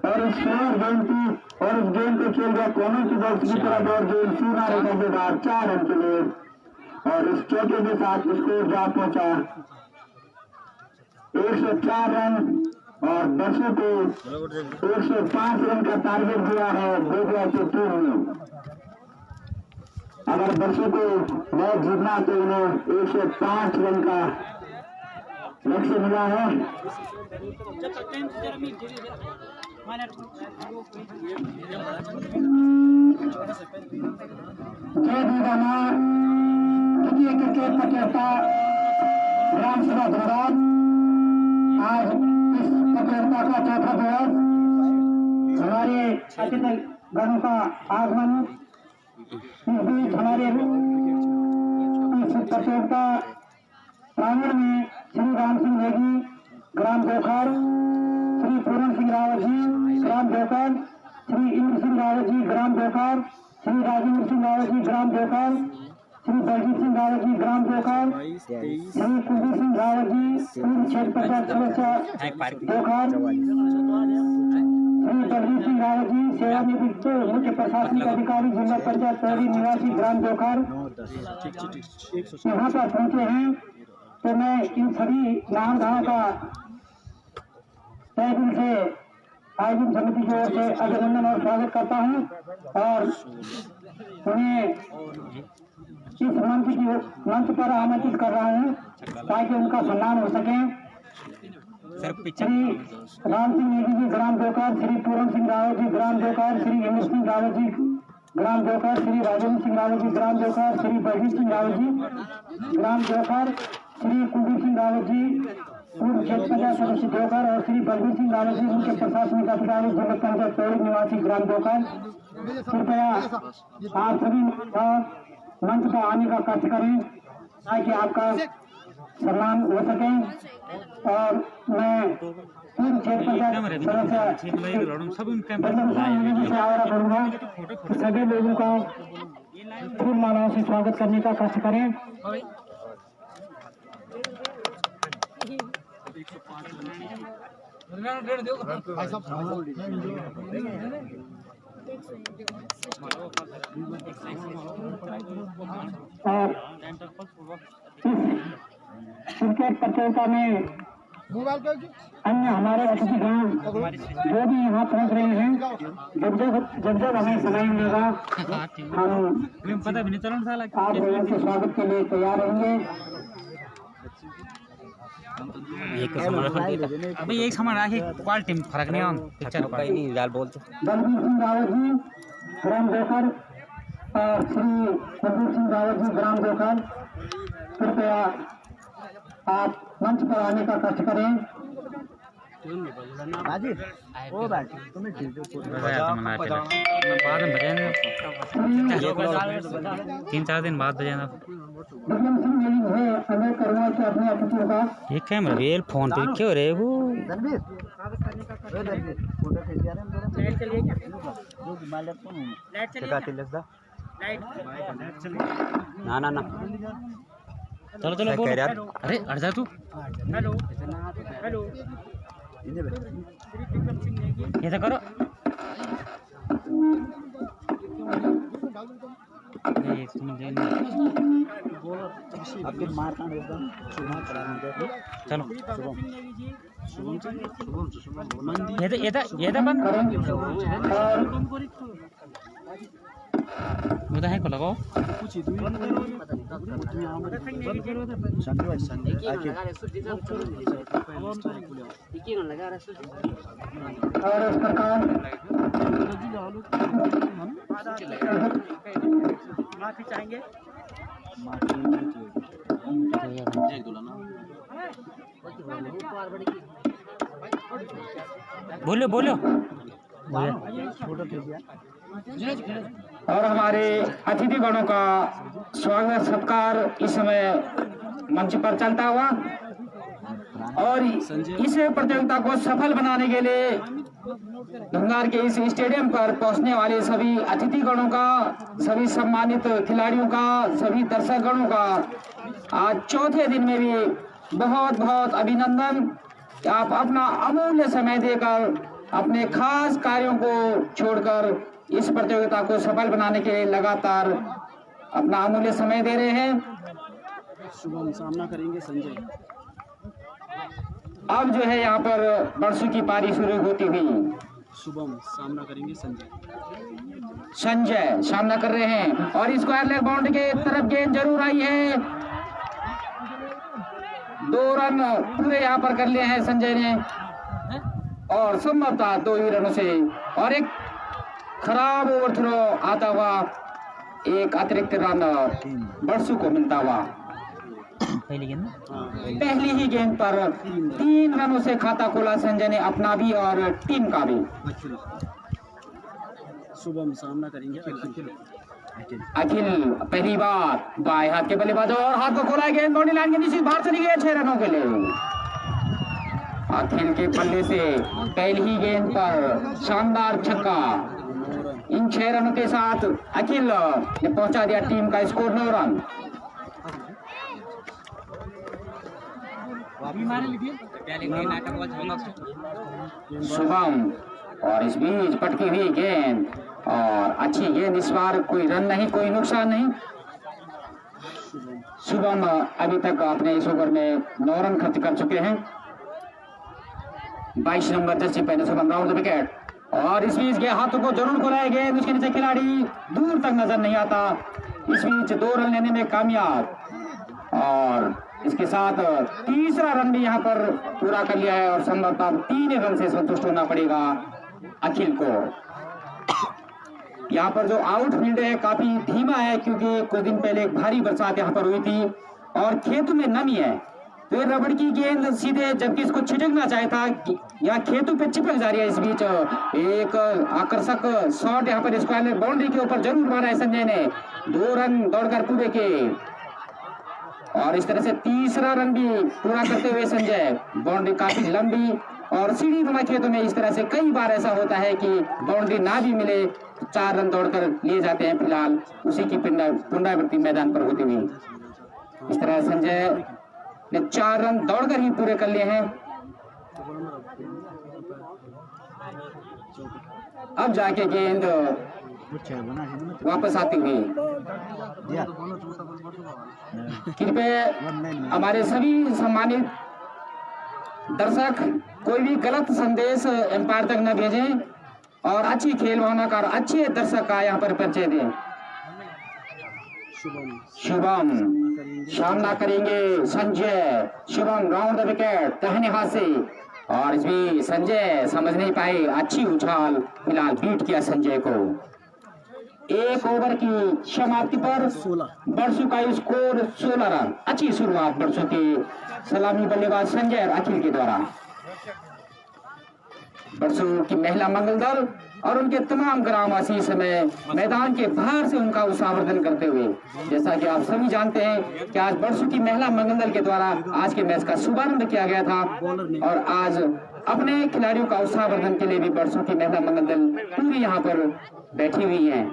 और इस स्लोअर गेंद की और इस गेंद को खेल गया कोने की बॉक्स की तरफ और गेंद सीधा रेखा के बाद 4 रन के लिए और इस चौके के साथ स्कोर जा पहुंचा 104 रन और दर्शकों को 105 रन का टारगेट दिया है गोदिया की टीम ने। अगर दर्शकों को मैच जीतना तो उन्हें 105 रन का लक्ष्य मिला है। जय दीवाना द्वितीय क्रिकेट प्रतियोगिता ग्राम सभा दौरान आज इस प्रतियोगिता का चौथा दिवस हमारे अतिथि गणों का आगमन। इस बीच हमारे इस प्रतियोगिता प्रांगण में श्री राम सिंह नेगी ग्राम देवखर, श्री पूरन सिंह रावत जी ग्राम देवखर, श्री इंद्र सिंह रावत जी ग्राम देवखर, श्री राजेंद्र सिंह रावत जी ग्राम देवखर, श्री बलजीत सिंह रावत जी ग्राम देवखर, श्री कुलदीप सिंह रावत जी पूर्व क्षेत्र पंचायत सदस्य देवखर, श्री बलजीत सिंह रावत जी सेवानिवृत्त मुख्य प्रशासनिक अधिकारी जिला पंचायत पौड़ी निवासी ग्राम देवखर यहाँ पर पहुंचे हैं। तो मैं इन सभी नामधारों का तहे दिल से आयोजन समिति की ओर से अभिनंदन और स्वागत करता हूं और उन्हें इस मंच पर आमंत्रित कर रहा हूं ताकि उनका सम्मान हो सके। श्री राम सिंह नेगी जी ग्राम देवखर, श्री पूरन सिंह रावत जी ग्राम देवखर, श्री इंद्र सिंह रावत जी ग्राम देवखर, श्री राजेंद्र सिंह रावत जी ग्राम देवखर, श्री बलजीत सिंह रावत जी ग्राम देवखर, श्री कुलदीप सिंह रावत जी पूर्व क्षेत्र पंचायत सदस्य देवखर और श्री बलजीत सिंह रावत जी मुख्य प्रशासनिक अधिकारी जिला पंचायत पौड़ी निवासी ग्राम देवखर। कृपया आप सभी मंच पर आने का कष्ट करें ताकि आपका सम्मान हो सके। और मैं पूर्व क्षेत्र पंचायत सदस्य से आग्रह करूंगा कि सभी लोगों का फूल मालाओं से स्वागत करने का कष्ट करें। और क्रिकेट प्रतियोगिता में अन्य हमारे अतिथिगण जो भी यहाँ पहुँच रहे हैं, जब हमें समय मिलेगा हम आप लोगों के स्वागत के लिए तैयार रहेंगे। अभी एक समान राखी क्वालिटी में फर्क नहीं पिक्चर नहीं जाल बोलते। बलबीर सिंह रावत जी ग्राम देवखर और श्री बलबीर सिंह रावत जी ग्राम देवखर, कृपया आप मंच पर आने का कष्ट करें। तीन चार दिन बाद बजाना। विक्रम सिंह नेगी है अनुरोध करूंगा कि अपने अतिथियों का ये कैमरा रियल फोन पे क्यों रे वो ना ना ना चलो चलो बोल यार। अरे हट जा तू। हेलो हेलो ये तो करो। चलो ये तो बंद वो तो है को लगाओ। और इस प्रकार माफी चाहेंगे। बोलो बोलो। और हमारे अतिथिगणों का स्वागत सत्कार इस समय मंच पर चलता हुआ और इस प्रतियोगिता को सफल बनाने के लिए धुंगार के इस स्टेडियम पर पहुंचने वाले सभी अतिथिगणों का, सभी सम्मानित खिलाड़ियों का, सभी दर्शकगणों का आज चौथे दिन में भी बहुत बहुत अभिनंदन। आप अपना अमूल्य समय देकर अपने खास कार्यों को छोड़कर इस प्रतियोगिता को सफल बनाने के लिए लगातार अपना अमूल्य समय दे रहे हैं। शुभम सामना करेंगे संजय। अब जो है यहाँ पर बरसों की पारी शुरू होती हुई शुभम सामना करेंगे संजय। संजय सामना कर रहे हैं और स्क्वायर लेग बाउंड्री के तरफ गेंद जरूर आई है 2 रन पूरे यहाँ पर कर लिए हैं संजय ने और संभवतः 2 ही रनों से। और एक खराब ओवर थ्रो आता हुआ एक अतिरिक्त रन बरसू को मिलता हुआ। पहली गेंद पहली ही गेंद पर 3 रनों से खाता खोला संजय ने अपना भी और टीम का भी। शुभम सामना करेंगे अखिल। अखिल पहली बार बाएं हाथ के बल्लेबाज और हाथ को खोला है, गेंद बाउंड्री लाइन के नीचे बाहर चली गई 6 रनों के लिए। अखिल के बल्ले से पहली ही गेंद पर शानदार छक्का। इन 6 रनों के साथ अखिल ने पहुंचा दिया टीम का स्कोर 9 रन। शुभम और इस बीच पटकी हुई गेंद और अच्छी गेंद, इस बार कोई रन नहीं, कोई नुकसान नहीं। शुभम अभी तक अपने इस ओवर में 9 रन खर्च कर चुके हैं। 22 नंबर जर्सी पहने शुभम राउंड द विकेट और इस बीच के हाथों को जरूर खोला है, गेंद उसके नीचे खिलाड़ी दूर तक नजर नहीं आता। इस बीच 2 रन लेने में कामयाब और इसके साथ तीसरा रन भी यहाँ पर पूरा कर लिया है और संभवतः 3 रन से संतुष्ट होना पड़ेगा अखिल को। यहाँ पर जो आउटफील्ड है काफी धीमा है क्योंकि कुछ दिन पहले एक भारी बरसात यहाँ पर हुई थी और खेतों में नमी है, तो ये रबड़ की गेंद सीधे जबकि इसको छिटकना चाहे था यहाँ खेतों पे चिपक जा रही है। इस बीच एक आकर्षक शॉट यहाँ पर स्क्वायर बाउंड्री के ऊपर जरूर मारा है संजय ने। 2 रन दौड़कर पूरे के और इस तरह से तीसरा रन भी पूरा करते हुए संजय। बाउंड्री काफी लंबी और सीढ़ी नुमा खेतों में इस तरह से कई बार ऐसा होता है कि बाउंड्री ना भी मिले 4 रन दौड़कर लिए जाते हैं। फिलहाल उसी की पुनरावृत्ति मैदान पर होती हुई इस तरह संजय ने 4 रन दौड़कर ही पूरे कर लिए हैं। अब जाके गेंद वापस आती हुई कृपया हमारे सभी सम्मानित दर्शक कोई भी गलत संदेश एम्पायर तक न भेजें और अच्छी खेल भावना का अच्छे दर्शक का यहाँ पर परिचय दें। शुभम सामना करेंगे Sanjay. Shubham round the wicket दाहिने हाथ से और इसमें संजय समझ नहीं पाए, अच्छी उछाल फिलहाल बीट किया संजय को। 1 ओवर की समाप्ति पर बरसू का स्कोर 16 रन। अच्छी शुरुआत बरसू के सलामी बल्लेबाज संजय और अखिल के द्वारा। बरसू की महिला मंगल दल और उनके तमाम ग्रामवासी इस समय मैदान के बाहर से उनका उत्साहवर्धन करते हुए, जैसा कि आप सभी जानते हैं कि आज बरसू की महिला मंगल दल के द्वारा आज के मैच का शुभारंभ किया गया था और आज अपने खिलाड़ियों का उत्साहवर्धन के लिए भी बरसू की महिला मंगल दल पूरी यहाँ पर बैठी हुई है।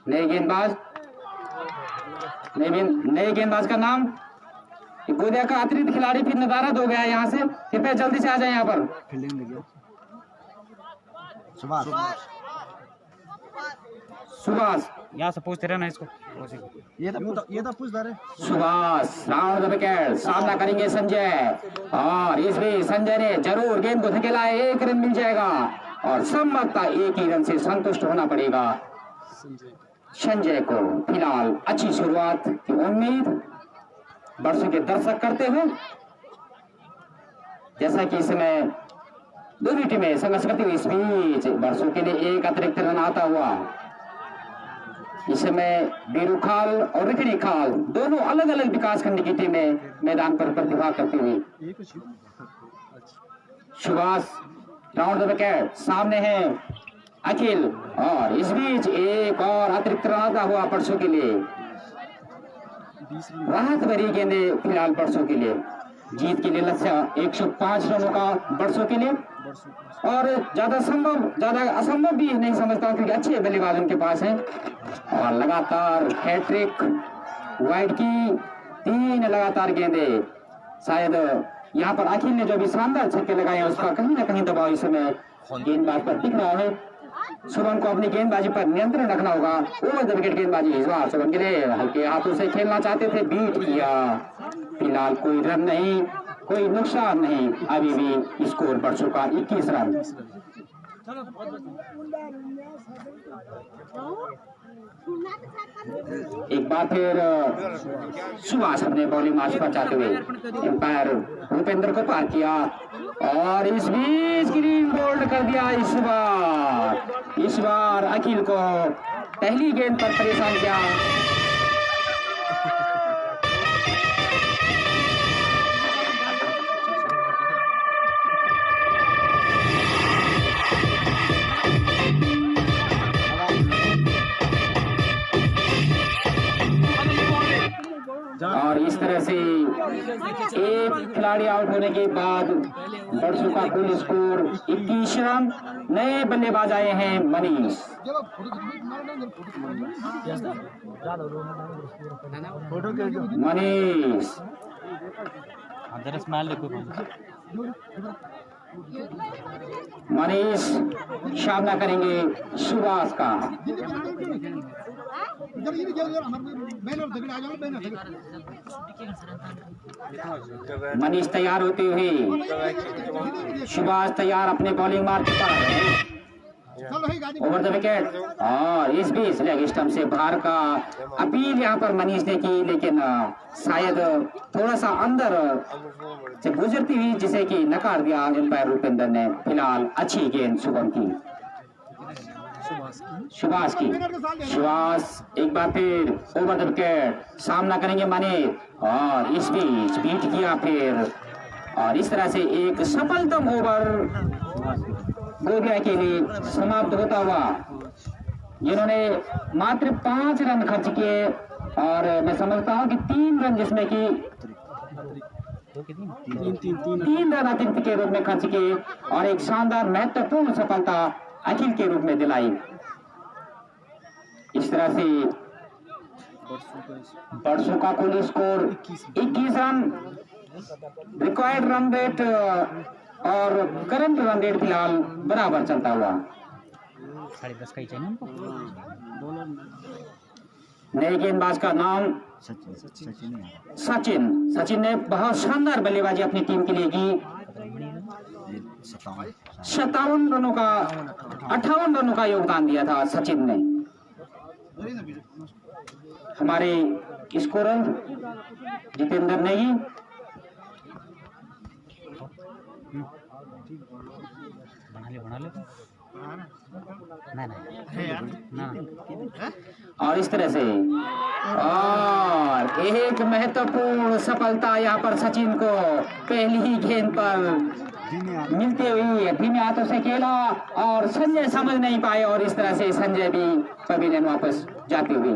नए गेंदबाज का नाम गोदिया का अतिरिक्त खिलाड़ी फिर नदारद हो गया यहाँ से, कृपया जल्दी से आ जाए यहाँ पर। सुभाष यहाँ से पूछते रहना इसको। ये तो पूछ रहे। सुभाष राउंड द विकेट सामना करेंगे संजय और इसमें संजय ने जरूर गेंद को धकेला है, 1 रन मिल जाएगा और संभवतः 1 ही रन से संतुष्ट होना पड़ेगा संजय को। फिलहाल अच्छी शुरुआत की उम्मीद बरसू के दर्शक करते हुए, जैसा कि इस समय दोनों टीमें संघर्ष करती हुई, इस बीच बरसू के लिए 1 अतिरिक्त रन आता हुआ। इस समय बीरू खाल और रिखड़ी खाल दोनों अलग अलग विकास खंड की टीमें मैदान पर प्रतिभा करती हुई। सुभाष राउंड द विकेट सामने है अखिल और इस बीच 1 और अतिरिक्त रन आता हुआ बरसू के लिए। राहत भरी गेंदें फिलहाल बरसू के लिए। जीत के लिए लक्ष्य 105 रनों का बरसू के लिए और ज्यादा असंभव भी नहीं समझता हूं क्योंकि अच्छे बल्लेबाज उनके पास हैं और लगातार हैट्रिक वाइड की 3 लगातार गेंदें। शायद यहाँ पर अखिल ने जो भी शानदार छक्के लगाए हैं उसका कहीं ना कहीं दबाव इस समय गेंदबाज पर दिख रहा है। शुभम को अपनी गेंदबाजी पर नियंत्रण रखना होगा। ओवर द विकेट गेंदबाजी इस बार शुभम के लिए हल्के हाथों से खेलना चाहते थे, बीट किया। फिलहाल कोई रन नहीं, कोई नुकसान नहीं, अभी भी स्कोर बरसू का 21 रन। एक बार फिर सुभाष अपने बॉलिंग मार्च पर जाते हुए एम्पायर भूपेंद्र को पार किया और इस बीच ग्रीन बोल्ड कर दिया। इस बार अखिल को पहली गेंद पर परेशान किया। और इस तरह से एक खिलाड़ी आउट होने के बाद बरसों का कुल स्कोर 21 रन। नए बल्लेबाज आए हैं मनीष। मनीष सामना करेंगे सुभाष का। मनीष तैयार होते हुए, सुभाष तैयार अपने बॉलिंग मार्क पर। ओवर द विकेट और इस बीच लेग स्टंप से बाहर का अपील यहाँ पर मनीष ने की, लेकिन शायद थोड़ा सा अंदर से गुजरती हुई, जिसे कि नकार दिया एम्पायर रूपेंद्र ने। फिलहाल अच्छी गेंद शुभम की, सुभाष की। सुभाष एक बार फिर ओवर द विकेट सामना करेंगे मनीष और इस बीच बीट किया फिर, और इस तरह से एक सफलतम ओवर गोदिया के लिए समाप्त होता हुआ, जिन्होंने मात्र 5 रन खर्च किए और मैं समझता हूं कि 3 रन जिसमें कि 3 रन अतिरिक्त के रूप में खर्च किए और एक शानदार महत्वपूर्ण सफलता अखिल के रूप में दिलाई। इस तरह से बरसों का कुल score 21 run, required run rate और करंट रन रेट फिलहाल बराबर चलता हुआ। 10:30 का ही चाहिए हमको। नए गेंदबाज का नाम सचिन ने बहुत शानदार बल्लेबाजी अपनी टीम के लिए की। 57 रनों का 58 रनों का योगदान दिया था सचिन ने। हमारे स्कोरर जितेंद्र नेगी बना ले ना। और इस तरह से और एक महत्वपूर्ण सफलता यहाँ पर सचिन को पहली ही गेंद पर मिलते हुए धीमे हाथों से खेला और संजय समझ नहीं पाए, और इस तरह से संजय भी पवेलियन वापस जाती हुई।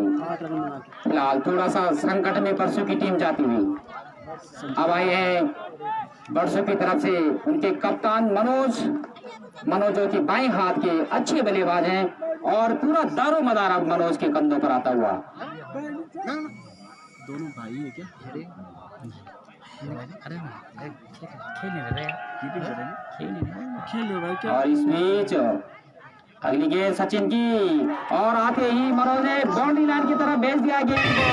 फिलहाल थोड़ा सा संकट में परसों की टीम जाती हुई। अब आए हैं बरसों की तरफ से उनके कप्तान मनोज जो कि बाएं हाथ के अच्छे बल्लेबाज हैं, और पूरा दारो मदार अब मनोज के कंधों पर आता हुआ। दोनों भाई है क्या? और इस बीच अगली गेंद सचिन की, और आते ही मनोज ने बाउंड्री लाइन की तरफ भेज दिया गेंद को।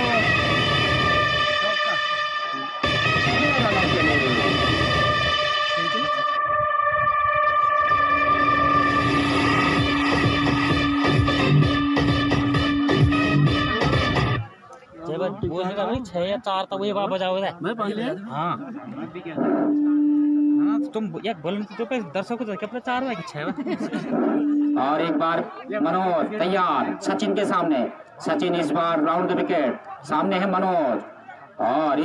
वो 6 या 4 तो वही वापस आओ मैं पानी लिया। हाँ तुम एक बोल तो पे दर्शकों को क्या 4 है कि 6। और एक बार मनोज तैयार सचिन के सामने। सचिन इस बार राउंड द विकेट, सामने है मनोज और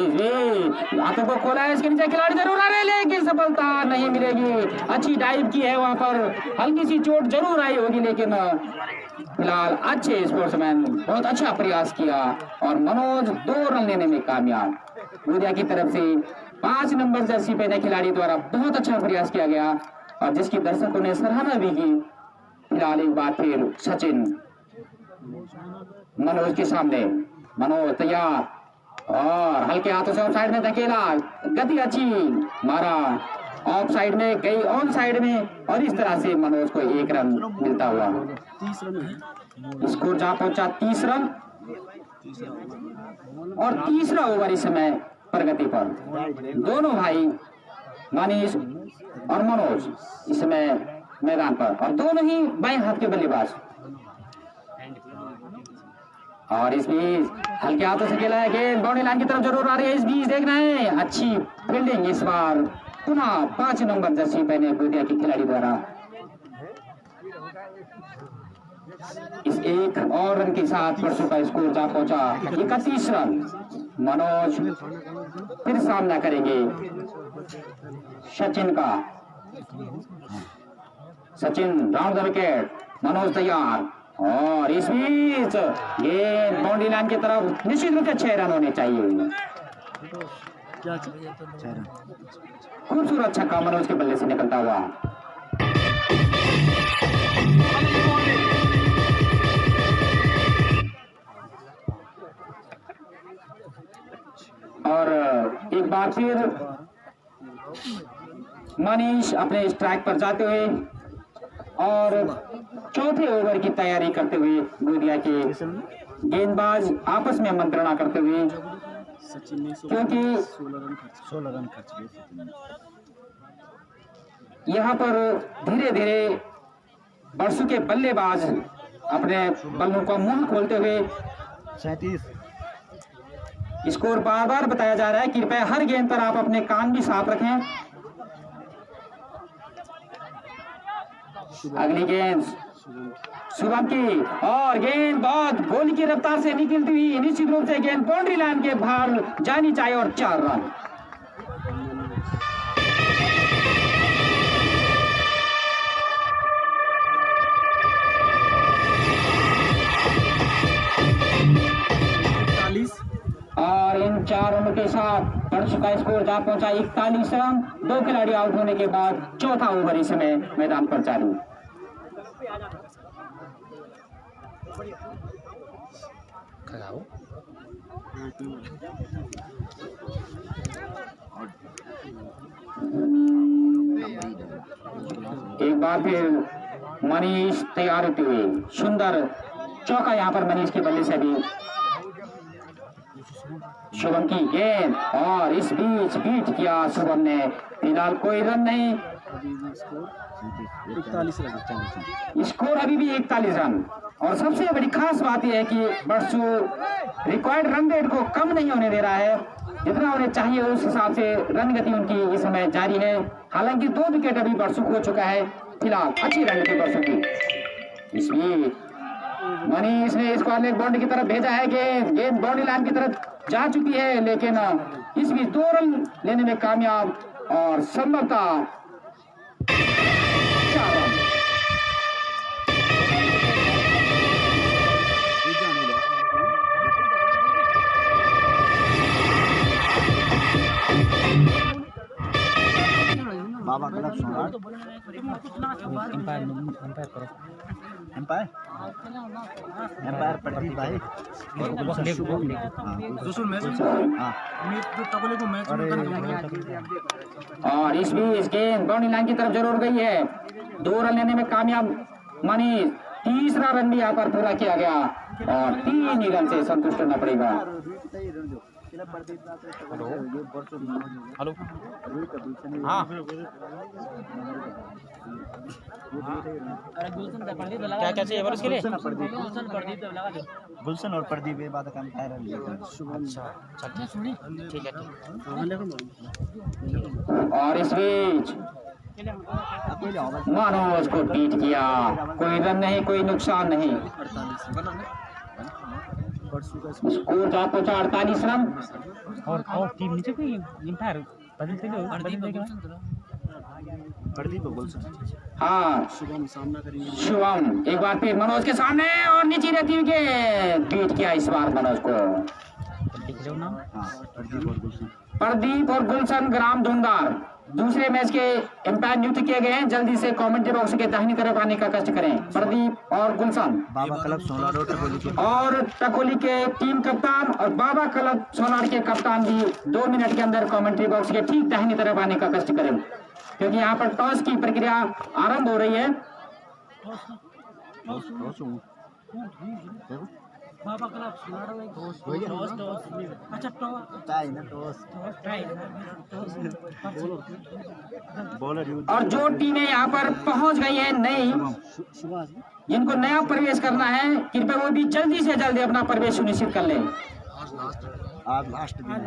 हाथों को खोला है, इसके नीचे खिलाड़ी जरूर आ रहे, लेकिन सफलता नहीं मिलेगी। अच्छी डाइव की है, वहां पर हल्की सी चोट जरूर आई होगी, लेकिन फिलहाल अच्छे स्पोर्ट्समैन बहुत अच्छा प्रयास किया और मनोज 2 रन लेने में कामयाब। गोदिया की तरफ से 5 नंबर जर्सी पहने खिलाड़ी द्वारा बहुत अच्छा प्रयास किया गया और जिसकी दर्शकों ने सराहना भी की। फिलहाल एक बार फिर सचिन मनोज के सामने। मनोज तैयार और हल्के हाथों से ऑफ साइड में धकेला, गति अच्छी मारा, ऑफ साइड में गई ऑन साइड में, और इस तरह से मनोज को 1 रन मिलता हुआ। 30 रन है। स्कोर जहां पहुंचा 30 रन और तीसरा ओवर इस समय प्रगति पर। दोनों भाई मनीष और मनोज इस समय मैदान पर, और दोनों ही बाएं हाथ के बल्लेबाज। और इस बीच हल्के हाथों से खेला है गेंद बाउंड्री लाइन की तरफ जरूर आ रही है। इस बीच देख रहे हैं अच्छी फील्डिंग इस बार पुनः 5 नंबर जर्सी पहने गोदिया के खिलाड़ी द्वारा। इस एक और रन के साथ परसों का स्कोर जा पहुंचा 31 रन। मनोज फिर सामना करेंगे सचिन का। Sachin round the wicket, Manoj तैयार और इस बीच गेंद बाउंड्री लाइन की तरफ निश्चित रूप से 6 रन होने चाहिए। खूबसूरत छक्का मनोज के बल्ले से निकलता हुआ। और एक बार फिर मनीष अपने स्ट्राइक पर जाते हुए और चौथे ओवर की तैयारी करते हुए गोदिया के गेंदबाज आपस में मंत्रणा करते हुए, क्योंकि 16 रन खर्च किए यहाँ पर धीरे धीरे बरसू के बल्लेबाज अपने बल्लों का मुंह खोलते हुए 37 स्कोर बार बार बताया जा रहा है। कृपया हर गेंद पर आप अपने कान भी साफ रखें। अगली गेंद शुभम की और गेंद बहुत गोली की रफ्तार से निकलती हुई निश्चित रूप से गेंद बाउंड्री लाइन के बाहर जानी चाहिए और 4 रन। और इन 4 रनों के साथ परसों का स्कोर जा पहुंचा 41 रन। 2 खिलाड़ी आउट होने के बाद चौथा ओवर इस समय मैदान पर चालू। एक बार फिर मनीष तैयार होते हुए सुंदर चौका यहाँ पर मनीष के बल्ले से भी। शुभम की गेंद और इस बीच बीट किया शुभम ने। फिलहाल कोई रन नहीं, 41 रन स्कोर अभी भी 41 रन। और सबसे बड़ी खास बात यह है कि बरसू रिक्वायर्ड रन रेट को कम नहीं होने दे रहा है। जितना उन्हें चाहिए उस हिसाब से रन गति उनकी इस समय जारी है। हालांकि 2 विकेट अभी बरसू खो चुका है। फिलहाल अच्छी रन गति बरसू की। इसमें मनीष ने इसको अगले बाउंड्री की तरफ भेजा है। गेंद बाउंड्री लाइन की तरफ जा चुकी है, लेकिन इस बीच 2 रन लेने में कामयाब और संभवतः 4 रन। बाबा क्लब सोनार एम्पायर प्रदीप भाई और इस बीच गेंद बाउंड्री लाइन की तरफ जरूर गई है। 2 रन लेने में कामयाब मनीष। तीसरा रन भी यहाँ पर पूरा किया गया और 3 ही रन से संतुष्ट होना पड़ेगा। हेलो हाँ क्या क्या चाहिए उसके लिए? गुलशन और प्रदीप ये बात काम कह रहे ठीक है। और इस बीच मनोज को बीट किया। कोई रन नहीं, कोई नुकसान नहीं। स्कोर जा पहुंचा 48 रन। और टीम नीचे कोई एम्पायर बदलते प्रदीप और गुलशन हाँ शुभम सामना करेंगे। शुभम एक बार फिर मनोज के सामने और नीचे रहती हुई बीट किया इस बार मनोज को। प्रदीप और गुलशन ग्राम धुंधार दूसरे मैच के एम्पायर नियुक्त किए गए हैं। जल्दी से कमेंट्री बॉक्स के दाहिनी तरफ आने का कष्ट करें। प्रदीप और गुलशन बाबा क्लब सोनार और टकोली के टीम कप्तान और बाबा क्लब सोनार के कप्तान भी 2 मिनट के अंदर कमेंट्री बॉक्स के ठीक दाहिनी तरफ आने का कष्ट करें, क्योंकि यहाँ पर टॉस की प्रक्रिया आरंभ हो रही है। और जो टीमें यहाँ पर पहुंच गई है नई, जिनको नया प्रवेश करना है कृपया वो भी जल्दी से जल्दी अपना प्रवेश सुनिश्चित कर लें। आज लास्ट दिन है।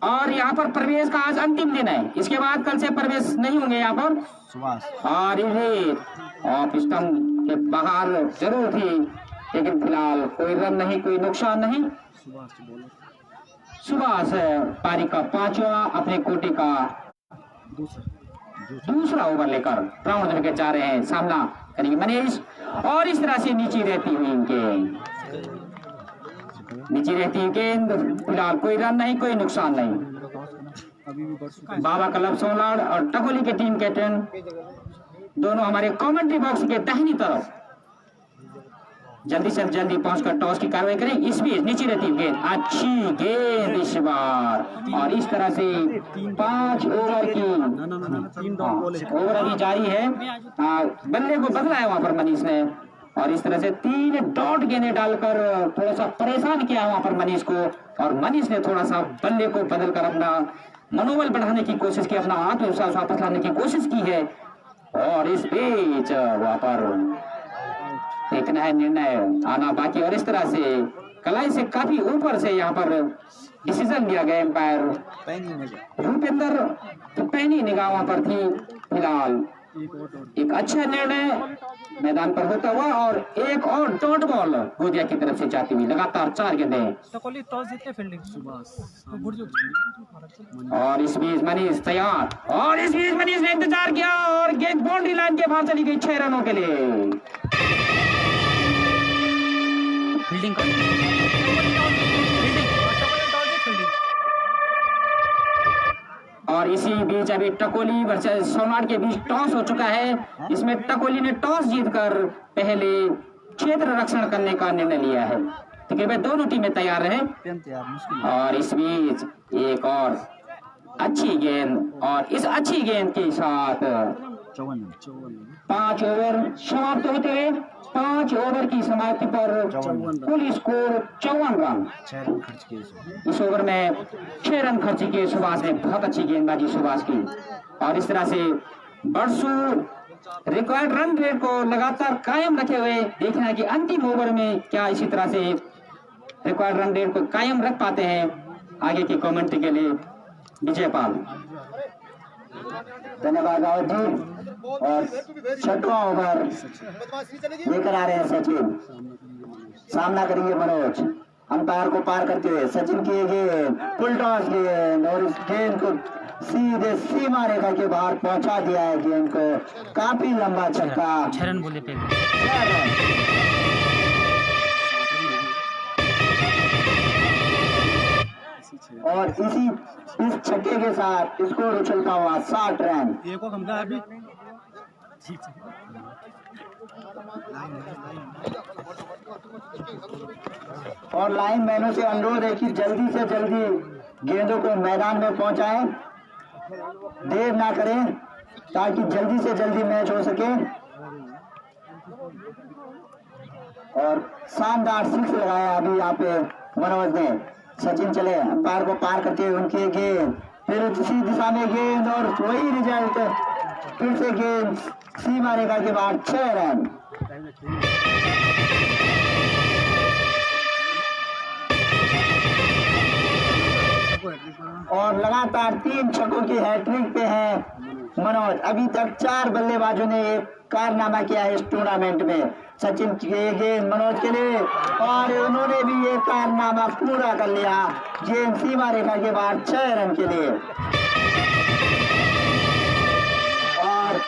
और यहाँ पर प्रवेश का आज अंतिम दिन है, इसके बाद कल से प्रवेश नहीं होंगे यहाँ पर। सुभाष और ये ऑफ स्टंप के बाहर जरूर थी, लेकिन फिलहाल कोई रन नहीं, कोई नुकसान नहीं। सुभाष बोलो सुभाष पारी का 5वां अपने कोटे का दूसरा ओवर लेकर ग्राउंड में जा रहे हैं, सामना करेंगे मनीष। और इस तरह से नीचे रहती हुई गेंद, नीचे रहती हुई गेंद, फिलहाल कोई रन नहीं, कोई नुकसान नहीं। बाबा क्लब सोलाड़ और टकोली के टीम कैप्टन दोनों हमारे कमेंट्री बॉक्स के दाहिनी तरफ जल्दी से जल्दी पहुंचकर टॉस की कार्रवाई करें। इस बीच नीचे रहती गेंद, अच्छी गेंद इस बार, और इस तरह से 5 ओवर की ओवर अभी जारी है। बल्ले को बदला है वहां पर मनीष ने, और इस तरह से 3 डॉट गेंदें डालकर थोड़ा सा परेशान किया वहां पर मनीष को, और मनीष ने थोड़ा सा बल्ले को बदलकर अपना मनोबल बढ़ाने की कोशिश की, अपना आत्मविश्वास वापस लाने की कोशिश की है। और इस बीच वहां पर एक नया निर्णय आना बाकी, और इस तरह से कलाई से काफी ऊपर से यहाँ पर डिसीजन दिया गया। एम्पायर भूपेंद्र पैनी निगाह वहां पर थी। फिलहाल एक अच्छा निर्णय मैदान पर होता हुआ, और एक और डॉट बॉल गोदिया की तरफ से जाती हुई, लगातार 4 गेंदें। और इस बीच मनीष तैयार, और इस बीच मनीष ने इंतजार किया और गेंद बाउंड्री लाइन के बाहर चली गई 6 रनों के लिए। फील्डिंग और इसी बीच अभी टकोली वर्सेस सोनार के बीच टॉस हो चुका है। इसमें टकोली ने टॉस जीतकर पहले क्षेत्र रक्षण करने का निर्णय लिया है, तो कृपया दोनों टीमें तैयार रहे। और इस बीच एक और अच्छी गेंद, और इस अच्छी गेंद के साथ 5 ओवर समाप्त होते हुए 5 ओवर की समाप्ति पर कुल स्कोर 54 रन। 6 रन खर्च किए इस ओवर में 6 रन खर्च किए सुभाष ने, बहुत अच्छी गेंदबाजी सुभाष की। और इस तरह से बरसू रिक्वायर्ड रन रेट को लगातार कायम रखे हुए, देखना है कि अंतिम ओवर में क्या इसी तरह से रिक्वायर्ड रन रेट को कायम रख पाते हैं। आगे की कमेंट्री के लिए विजय पाल। धन्यवाद रावत जी। और 6वां ओवर लेकर आ रहे हैं सचिन, सामना करेंगे मनोज। अंपायर को पार करते हुए सचिन की गेंद, फुल टॉस गेंद, और इस गेंद को सीधे सीमा रेखा के बाहर पहुंचा दिया है। गेंद को काफी लंबा छक्का, 6 रन बोले पे। और इस छक्के के साथ स्कोर उछलता हुआ 60 रन। और लाइन मैनों से अनुरोध है कि जल्दी से जल्दी गेंदों को मैदान में पहुंचाएं, देर ना करें, ताकि जल्दी से जल्दी मैच हो सके। और शानदार 6 लगाया अभी यहाँ पे मनोज ने। सचिन चले, अंपायर को पार करते हुए उनकी गेंद, फिर उसी दिशा में गेंद, और वही रिजल्ट, फिर से गेंद सीमा रेखा के बाद 6 रन। और लगातार 3 छक्कों की हैट्रिक पे है मनोज। अभी तक 4 बल्लेबाजों ने एक कारनामा किया है इस टूर्नामेंट में। सचिन की गेंद मनोज के लिए, और उन्होंने भी ये कारनामा पूरा कर लिया। गेंद सीमा रेखा के बाद 6 रन के लिए। और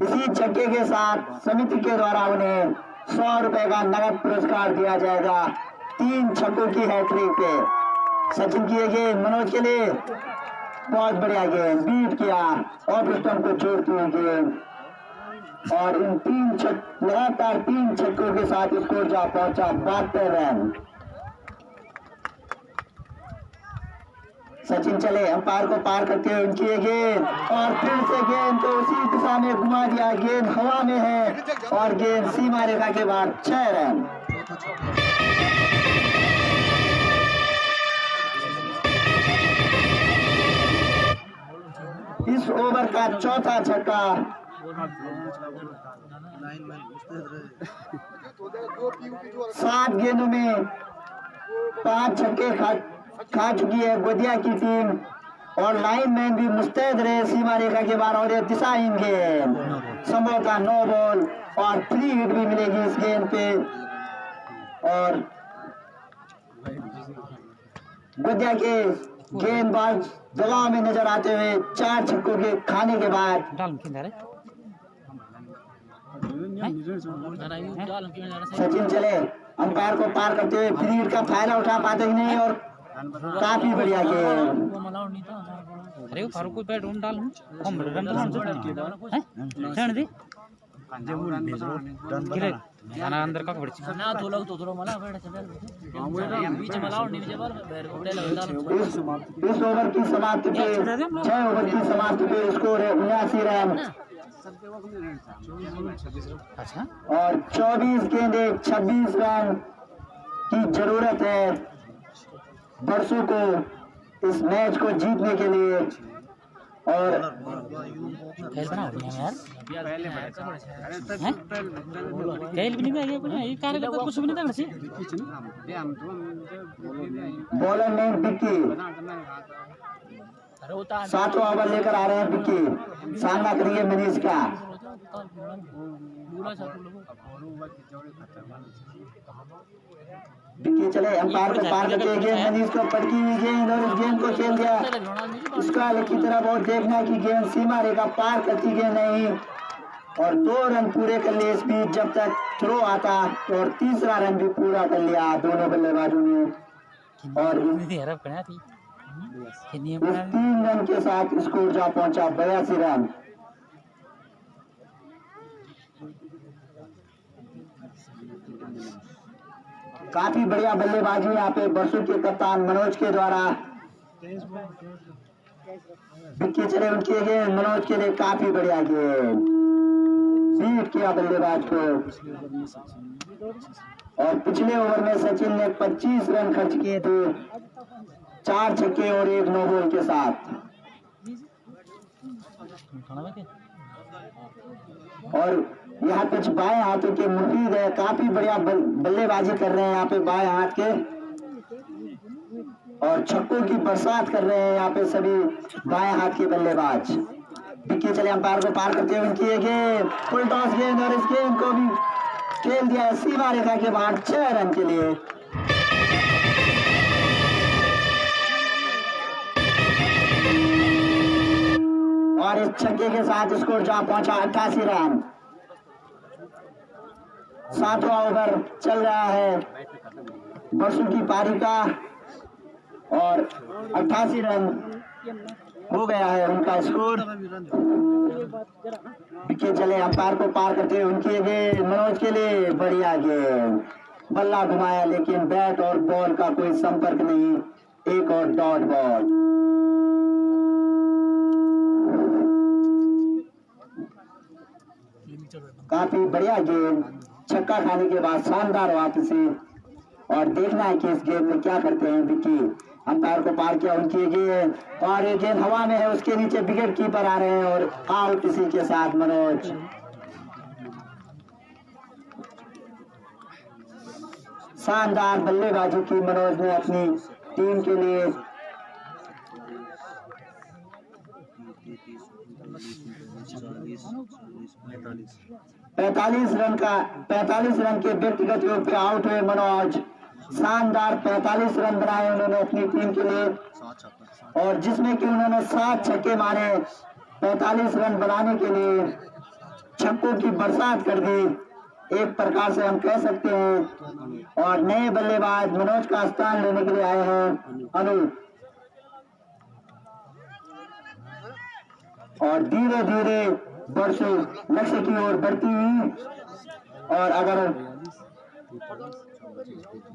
इसी छक्के के साथ समिति के द्वारा उन्हें 100 रुपए का नगद पुरस्कार दिया जाएगा 3 छक्कों की हैट्रिक पे। सचिन की गेंद मनोज के लिए, बहुत बढ़िया गेंद, बीट किया और स्टंप को छोड़ती हुई गेंद, और इन लगातार 3 छक्कों के साथ स्कोर जा पहुंचा 72 रन। सचिन चले, अंपायर को पार करते हुए उनकी गेंद, और फिर से गेंद को उसी दिशा में घुमा दिया। गेंद हवा में है, और गेंद सीमा रेखा के बाद 6 रन। इस ओवर का चौथा छक्का सात गेंदों में 5 छक्के खा चुकी है गोदिया की टीम और लाइनमैन भी मुस्तैद रहे सीमा रेखा के बाहर और ये दिशाहीन गेंद संभवतः 9 बॉल और 3 हिट भी मिलेगी इस गेंद पे और गोदिया के गेंदबाज दबाव में नजर आते हुए 4 छक्कों के खाने के बाद सचिन चले अंपायर को पार करते हुए फ्री हिट का फायदा उठा पाते ही नहीं और काफी बढ़िया गेंद। अरे वो फारूक को बैट डाल हम रन हैं दे गाना अंदर का पड़ ना तो लोग तो थोड़ा मला बैठ चल बीच में लाओ नीचे बार इस ओवर की समाप्ति पे 6 ओवर की समाप्ति पे स्कोर है 79 रन अच्छा और 24 गेंदे 26 रन की जरूरत है बरसों को इस मैच को जीतने के लिए और खेल बना यार खेल भी नहीं है ये कार्यकर्ता कुछ भी नहीं करना चाहिए बॉलर नेम बिक्की 7वां ओवर लेकर आ रहे हैं बिक्की सामना करेंगे मनीष का बिक्की चले अंपायर को पार करते गेंद मनीष को पटकी हुई गेंद और इस गेंद को खेल दिया उसका की तरफ और देखना कि गेंद सीमा रेखा पार करती गेंद नहीं और 2 रन पूरे कर लिए इस बीच जब तक थ्रो आता और तीसरा रन भी पूरा कर लिया दोनों बल्लेबाजों ने और इस 3 रन के साथ स्कोर जा पहुंचा 82 रन। काफी बढ़िया बल्लेबाजी यहाँ पे बरसों के कप्तान मनोज के द्वारा विकेट चले उनके गेंद मनोज के लिए काफी बढ़िया गेंद बीट किया बल्लेबाज को और पिछले ओवर में सचिन ने 25 रन खर्च किए थे 4 छक्के और 1 नो बॉल के साथ और यहाँ पिच बाएं हाथों के मुफीद है काफी बढ़िया बल्लेबाजी कर रहे हैं यहाँ पे बाएं हाथ के और छक्कों की बरसात कर रहे हैं यहाँ पे सभी बाएं हाथ के बल्लेबाज विकेट चले अंपायर को पार करते हुए उनकी गेंद फुल टॉस गेंद और इस गेंद को भी खेल दिया सीमा रेखा के बाहर 6 रन के लिए और इस छक्के के साथ स्कोर जा पहुंचा 88 रन 7वां ओवर चल रहा है बरसों की पारी का और 88 रन हो गया है उनका स्कोर विकेट चले अंपायर को पार करते हुए उनकी गेंद मनोज के लिए बढ़िया गेंद बल्ला घुमाया लेकिन बैट और बॉल का कोई संपर्क नहीं एक और डॉट बॉल काफी बढ़िया गेंद छक्का खाने के बाद शानदार वापसी और देखना है कि इस गेंद में क्या करते हैं विक्की अंपायर को पार किया उनकी गेंद और ये गेंद हवा में है उसके नीचे विकेट कीपर आ रहे हैं और आउट इसी के साथ मनोज शानदार बल्लेबाजी की मनोज ने अपनी टीम के लिए पैंतालीस रन के व्यक्तिगत योग पे आउट हुए मनोज शानदार 45 रन बनाए उन्होंने अपनी टीम के लिए और जिसमें कि उन्होंने 7 छक्के मारे 45 रन बनाने के लिए छक्कों की बरसात कर दी एक प्रकार से हम कह सकते हैं और नए बल्लेबाज मनोज का स्थान लेने के लिए आए हैं अनु और धीरे धीरे बरसों लक्ष्य की ओर बढ़ती हुई और अगर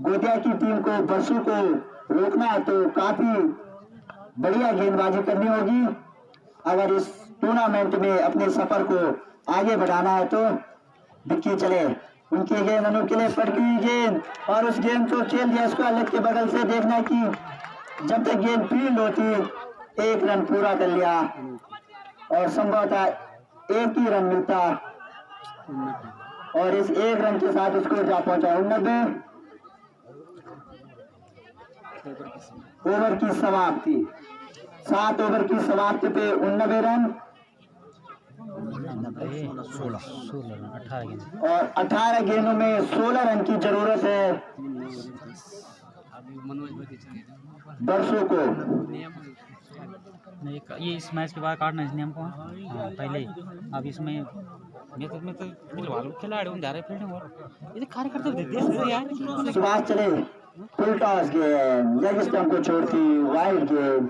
गोदिया की टीम को बरसों को रोकना है तो काफी बढ़िया गेंदबाजी करनी होगी अगर इस टूर्नामेंट में अपने सफर को आगे बढ़ाना है तो विक्की चले उनकी गेंद अनु के लिए पटकी हुई गेंद और उस गेंद को खेल दिया इसको अलग के बगल से देखना कि जब तक गेंद फील्ड होती 1 रन पूरा कर लिया और संभवतः एक ही रन मिलता और इस एक रन के साथ स्कोर जा पहुंचा 89। ओवर की समाप्ति, 7 ओवर की समाप्ति पे 89 रन 18 गेंद और 18 गेंदों में 16 रन की जरूरत है दर्शकों को। नहीं, ये इस मैच के बाद काटना इस नियम को। हाँ, पहले अब इसमें मैं तो फिलहाल खिलाड़ी हूँ, जा रहे फील्डिंग और ये कार्यकर्ता देते हैं यार। सुभाष चले full toss game, leg stump को छोड़ती वाइड गेम।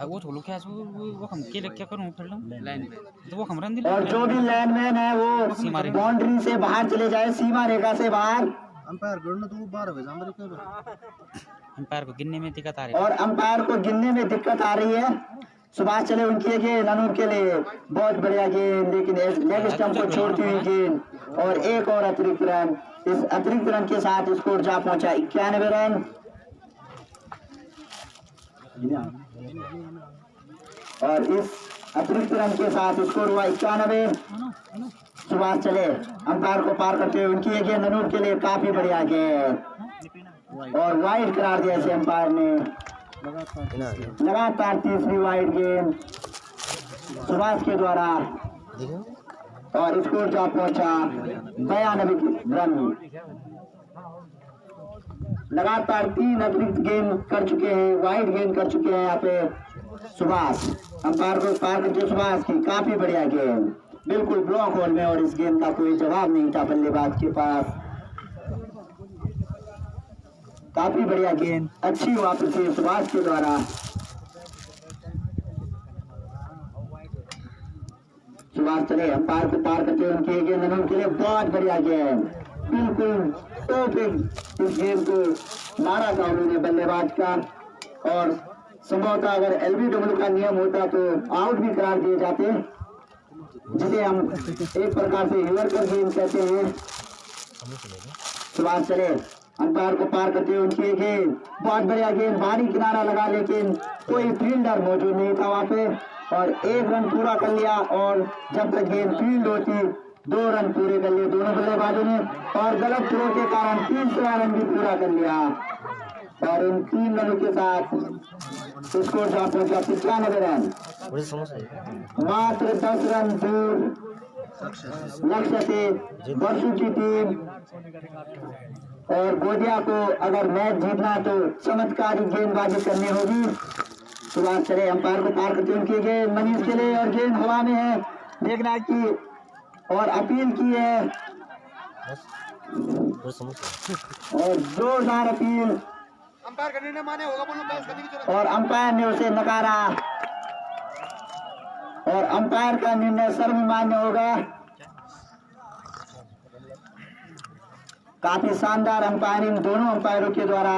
वो छोड़ो क्या वो हम क्या करूँ फील्डिंग लाइन में तो वो हम रन दिले। और जो भी लाइनमैन है वो बाउंड्री से बाहर चले जाए, सीमा रेखा से बाहर। अंपायर गणना तो 12 बजे हमारे के अंपायर को गिनने में दिक्कत आ रही है और अंपायर को गिनने में दिक्कत आ रही है। सुभाष चले उनके गेंद अनूप के लिए बहुत बढ़िया गेंद, लेकिन लेग स्टंप को छोड़ती हुई गेंद और एक और अतिरिक्त रन। इस अतिरिक्त रन के साथ स्कोर जा पहुंचा 91 रन और इस अतिरिक्त रन के साथ स्कोर हुआ 91। सुभाष चले अंपायर को पार करते हुए उनकी ये गेंद अनूप के लिए काफी बढ़िया गेंद और वाइड करार दिया इसे अंपायर ने। लगातार तीसरी वाइड गेंद सुभाष के द्वारा और स्कोर जा पहुंचा 92 रन। लगातार 3 अतिरिक्त गेंद कर चुके हैं, वाइड गेंद कर चुके हैं यहाँ पे सुभाष। अंपायर को पार करते सुभाष की काफी बढ़िया गेंद, बिल्कुल ब्लॉक होल में और इस गेंद का कोई जवाब नहीं था बल्लेबाज के पास। काफी बढ़िया गेंद, अच्छी वापसी सुभाष के द्वारा। सुभाष चले अंपायर को पार करते हुए उनकी गेंद अनूप के लिए बहुत बढ़िया गेंद, बिल्कुल टॉपिक इस गेंद को मारा था उन्होंने बल्लेबाज का और संभवतः अगर एलबीडब्ल्यू का नियम होता तो आउट भी करार दिए जाते, जिसे हम एक प्रकार से यूवर्कर गेंद कहते हैं। सुभाष चले अंपायर को पार करते हुए उनकी गेंद बहुत बढ़िया गेंद, भारी किनारा लगा लेकिन कोई फील्डर मौजूद नहीं था वहां पे और एक रन पूरा कर लिया। और जब तक गेंद फील्ड होती 2 रन पूरे कर लिए दोनों बल्लेबाजों ने और गलत थ्रो के कारण तीसरा रन भी पूरा कर लिया और इन 3 रनों के साथ स्कोर जा पहुंचा 95 रन। मात्र 10 रन दूर लक्ष्य से वर्षों की टीम और गोदिया को अगर मैच जीतना तो चमत्कारी गेंदबाजी करनी होगी। सुभाष चले अंपायर को पार करते उनकी गेंद मनीष के लिए और गेंद हवा में है, देखना की और अपील की है और जोरदार अपील अंपायर का निर्णय माने होगा, बोलो बहस करने की जरूरत और अंपायर ने उसे नकारा और अंपायर का निर्णय सर्वमान्य होगा। काफी शानदार अंपायरिंग दोनों अंपायरों के द्वारा।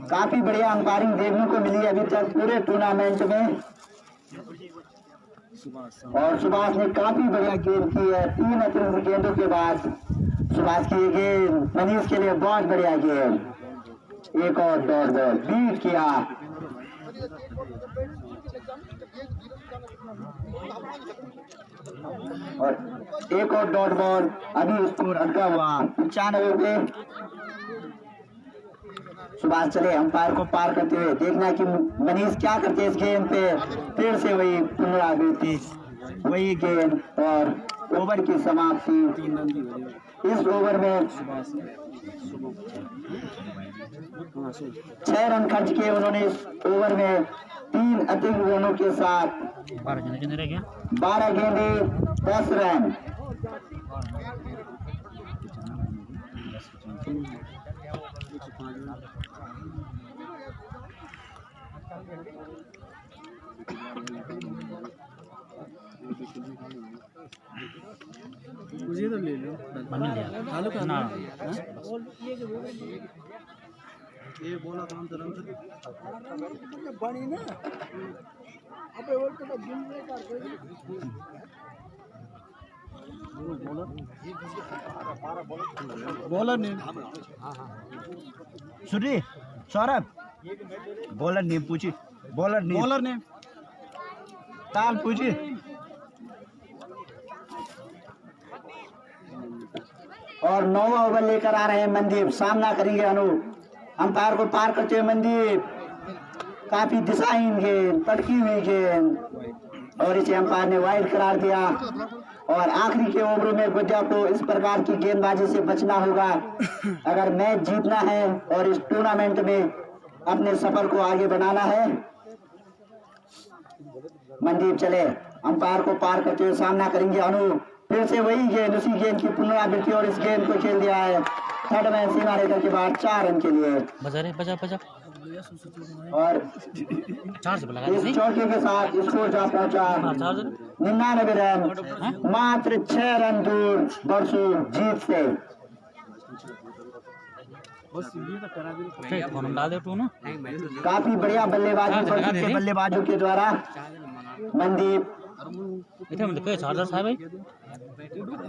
काफी बढ़िया अंपायरिंग देखने को मिली अभी तक पूरे टूर्नामेंट में और सुभाष ने काफी बढ़िया गेंद की है। 3 अतिरिक्त गेंदों के बाद सुभाष की गेंद मनीष के लिए बहुत बढ़िया गेंद, एक और डॉट बॉल बीट किया और एक और डॉट बॉल। अभी स्कोर अटका हुआ 95 पे। सुभाष चले अंपायर को पार करते हुए, देखना कि मनीष क्या करते इस गेंद पे। फिर से वही पुनरावृत्ति, वही गेंद और ओवर की समाप्ति। इस ओवर में 6 रन खर्च किए उन्होंने इस ओवर में 3 अतिरिक्त रनों के साथ 12 गेंदे 10 रन। मुझे तो ले लो हालो का ना ये बोला काम तो रंग बनी ना अबे वो तो दिन में कर बोला नहीं छुट्टी सौरभ बॉलर नेम पूछी बॉलर नेम ताल पूछी और 9वां ओवर लेकर आ रहे हैं मनदीप सामना करेंगे अनूप अंपायर को पार करते हुए मनदीप काफी दिशाहीन गेंद पटकी हुई गेंद और इसे अंपायर ने वाइड करार दिया और आखिरी के ओवरों में गुज्जा को इस प्रकार की गेंदबाजी से बचना होगा अगर मैच जीतना है और इस टूर्नामेंट में अपने सफर को आगे बनाना है। मनदीप चले अंपायर को पार करते हुए सामना करेंगे अनूप फिर से वही गेंद उसी गेंद की पुनरावृत्ति और इस गेंद को खेल दिया है थर्ड मैन सीमा रेखा के बाद 4 रन के लिए बजा और चार्ज लगा इस चौके के साथ स्कोर जा पहुंचा 99 रन मात्र 6 रन दूर बरसू जीत से। फोन डाल दे तू ना काफी बढ़िया बल्लेबाजी बरसू के बल्लेबाजों के द्वारा मनदीप इधर मतलब कोई चार्जर साहब भाई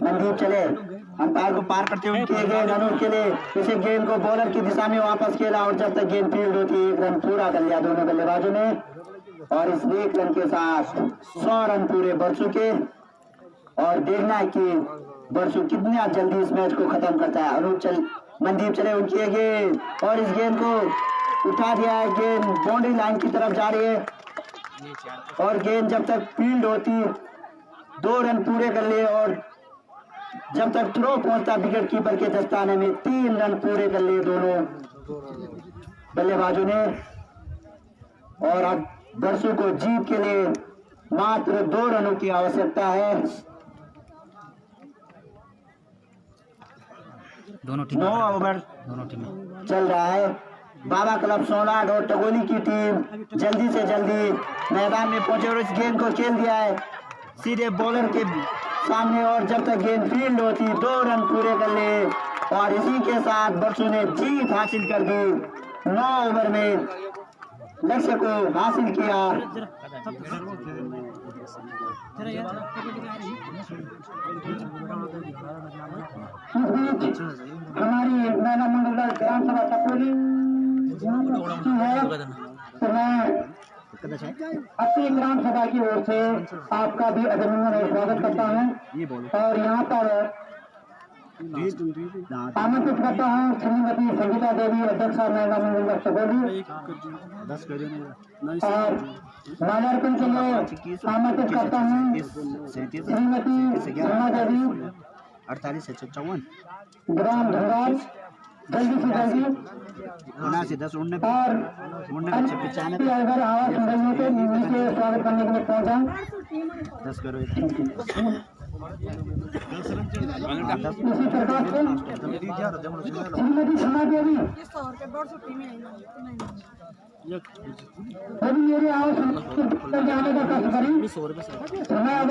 मनदीप चले अंपायर को पार करते हुए किए गए रनों के लिए इसे गेंद को बॉलर की दिशा में वापस खेला और जब तक गेंद फील्ड होती 1 रन पूरा कर लिया दोनों बल्लेबाजों ने और इस 1 रन के साथ 100 रन पूरे बरसू के और देखना है कि बरसू कितना जल्दी इस मैच को खत्म करता है। मनदीप चले उनकी गेंद और इस गेंद को उठा दिया है गेंद बाउंड्री लाइन की तरफ जा रही है और गेंद जब तक फील्ड होती 2 रन पूरे कर लिए और जब तक थ्रो पहुंचता विकेट कीपर के दस्ताने में 3 रन पूरे कर लिए दोनों बल्लेबाजों ने और अब बरसू को जीत के लिए मात्र 2 रनों की आवश्यकता है। दोनों टीम 9 ओवर चल रहा है बाबा क्लब सोनाड और टगोली की टीम जल्दी से जल्दी मैदान में पहुंचे और इस गेंद को खेल दिया है सीधे बॉलर के सामने और जब तक गेंद फील्ड होती 2 रन पूरे कर लिए और इसी के साथ बरसू ने जीत हासिल कर दी 9 ओवर में लक्ष्य को हासिल किया। हमारी महिला मंडल ग्राम सभा टपोली तो मैं अपनी ग्राम सभा की ओर से आपका भी अभिनंदन और स्वागत करता हूँ और यहाँ पर आमंत्रित करता हूँ श्रीमती संगीता देवी अध्यक्षा महिला मंडल टपोली और माल्यार्पण के लिए आमंत्रित करता हूँ श्रीमती रमा देवी 48 से 54 ग्राम धनराज जल्दी से जल्दी 79 10 और 95 अगर आवाज सुनने के नीचे स्वागत करने के लिए पहुंचा 10 करो इसी प्रकार से श्रीमती समा देवी अभी मेरी आवाज सुन जाने का कष्ट करें समय अब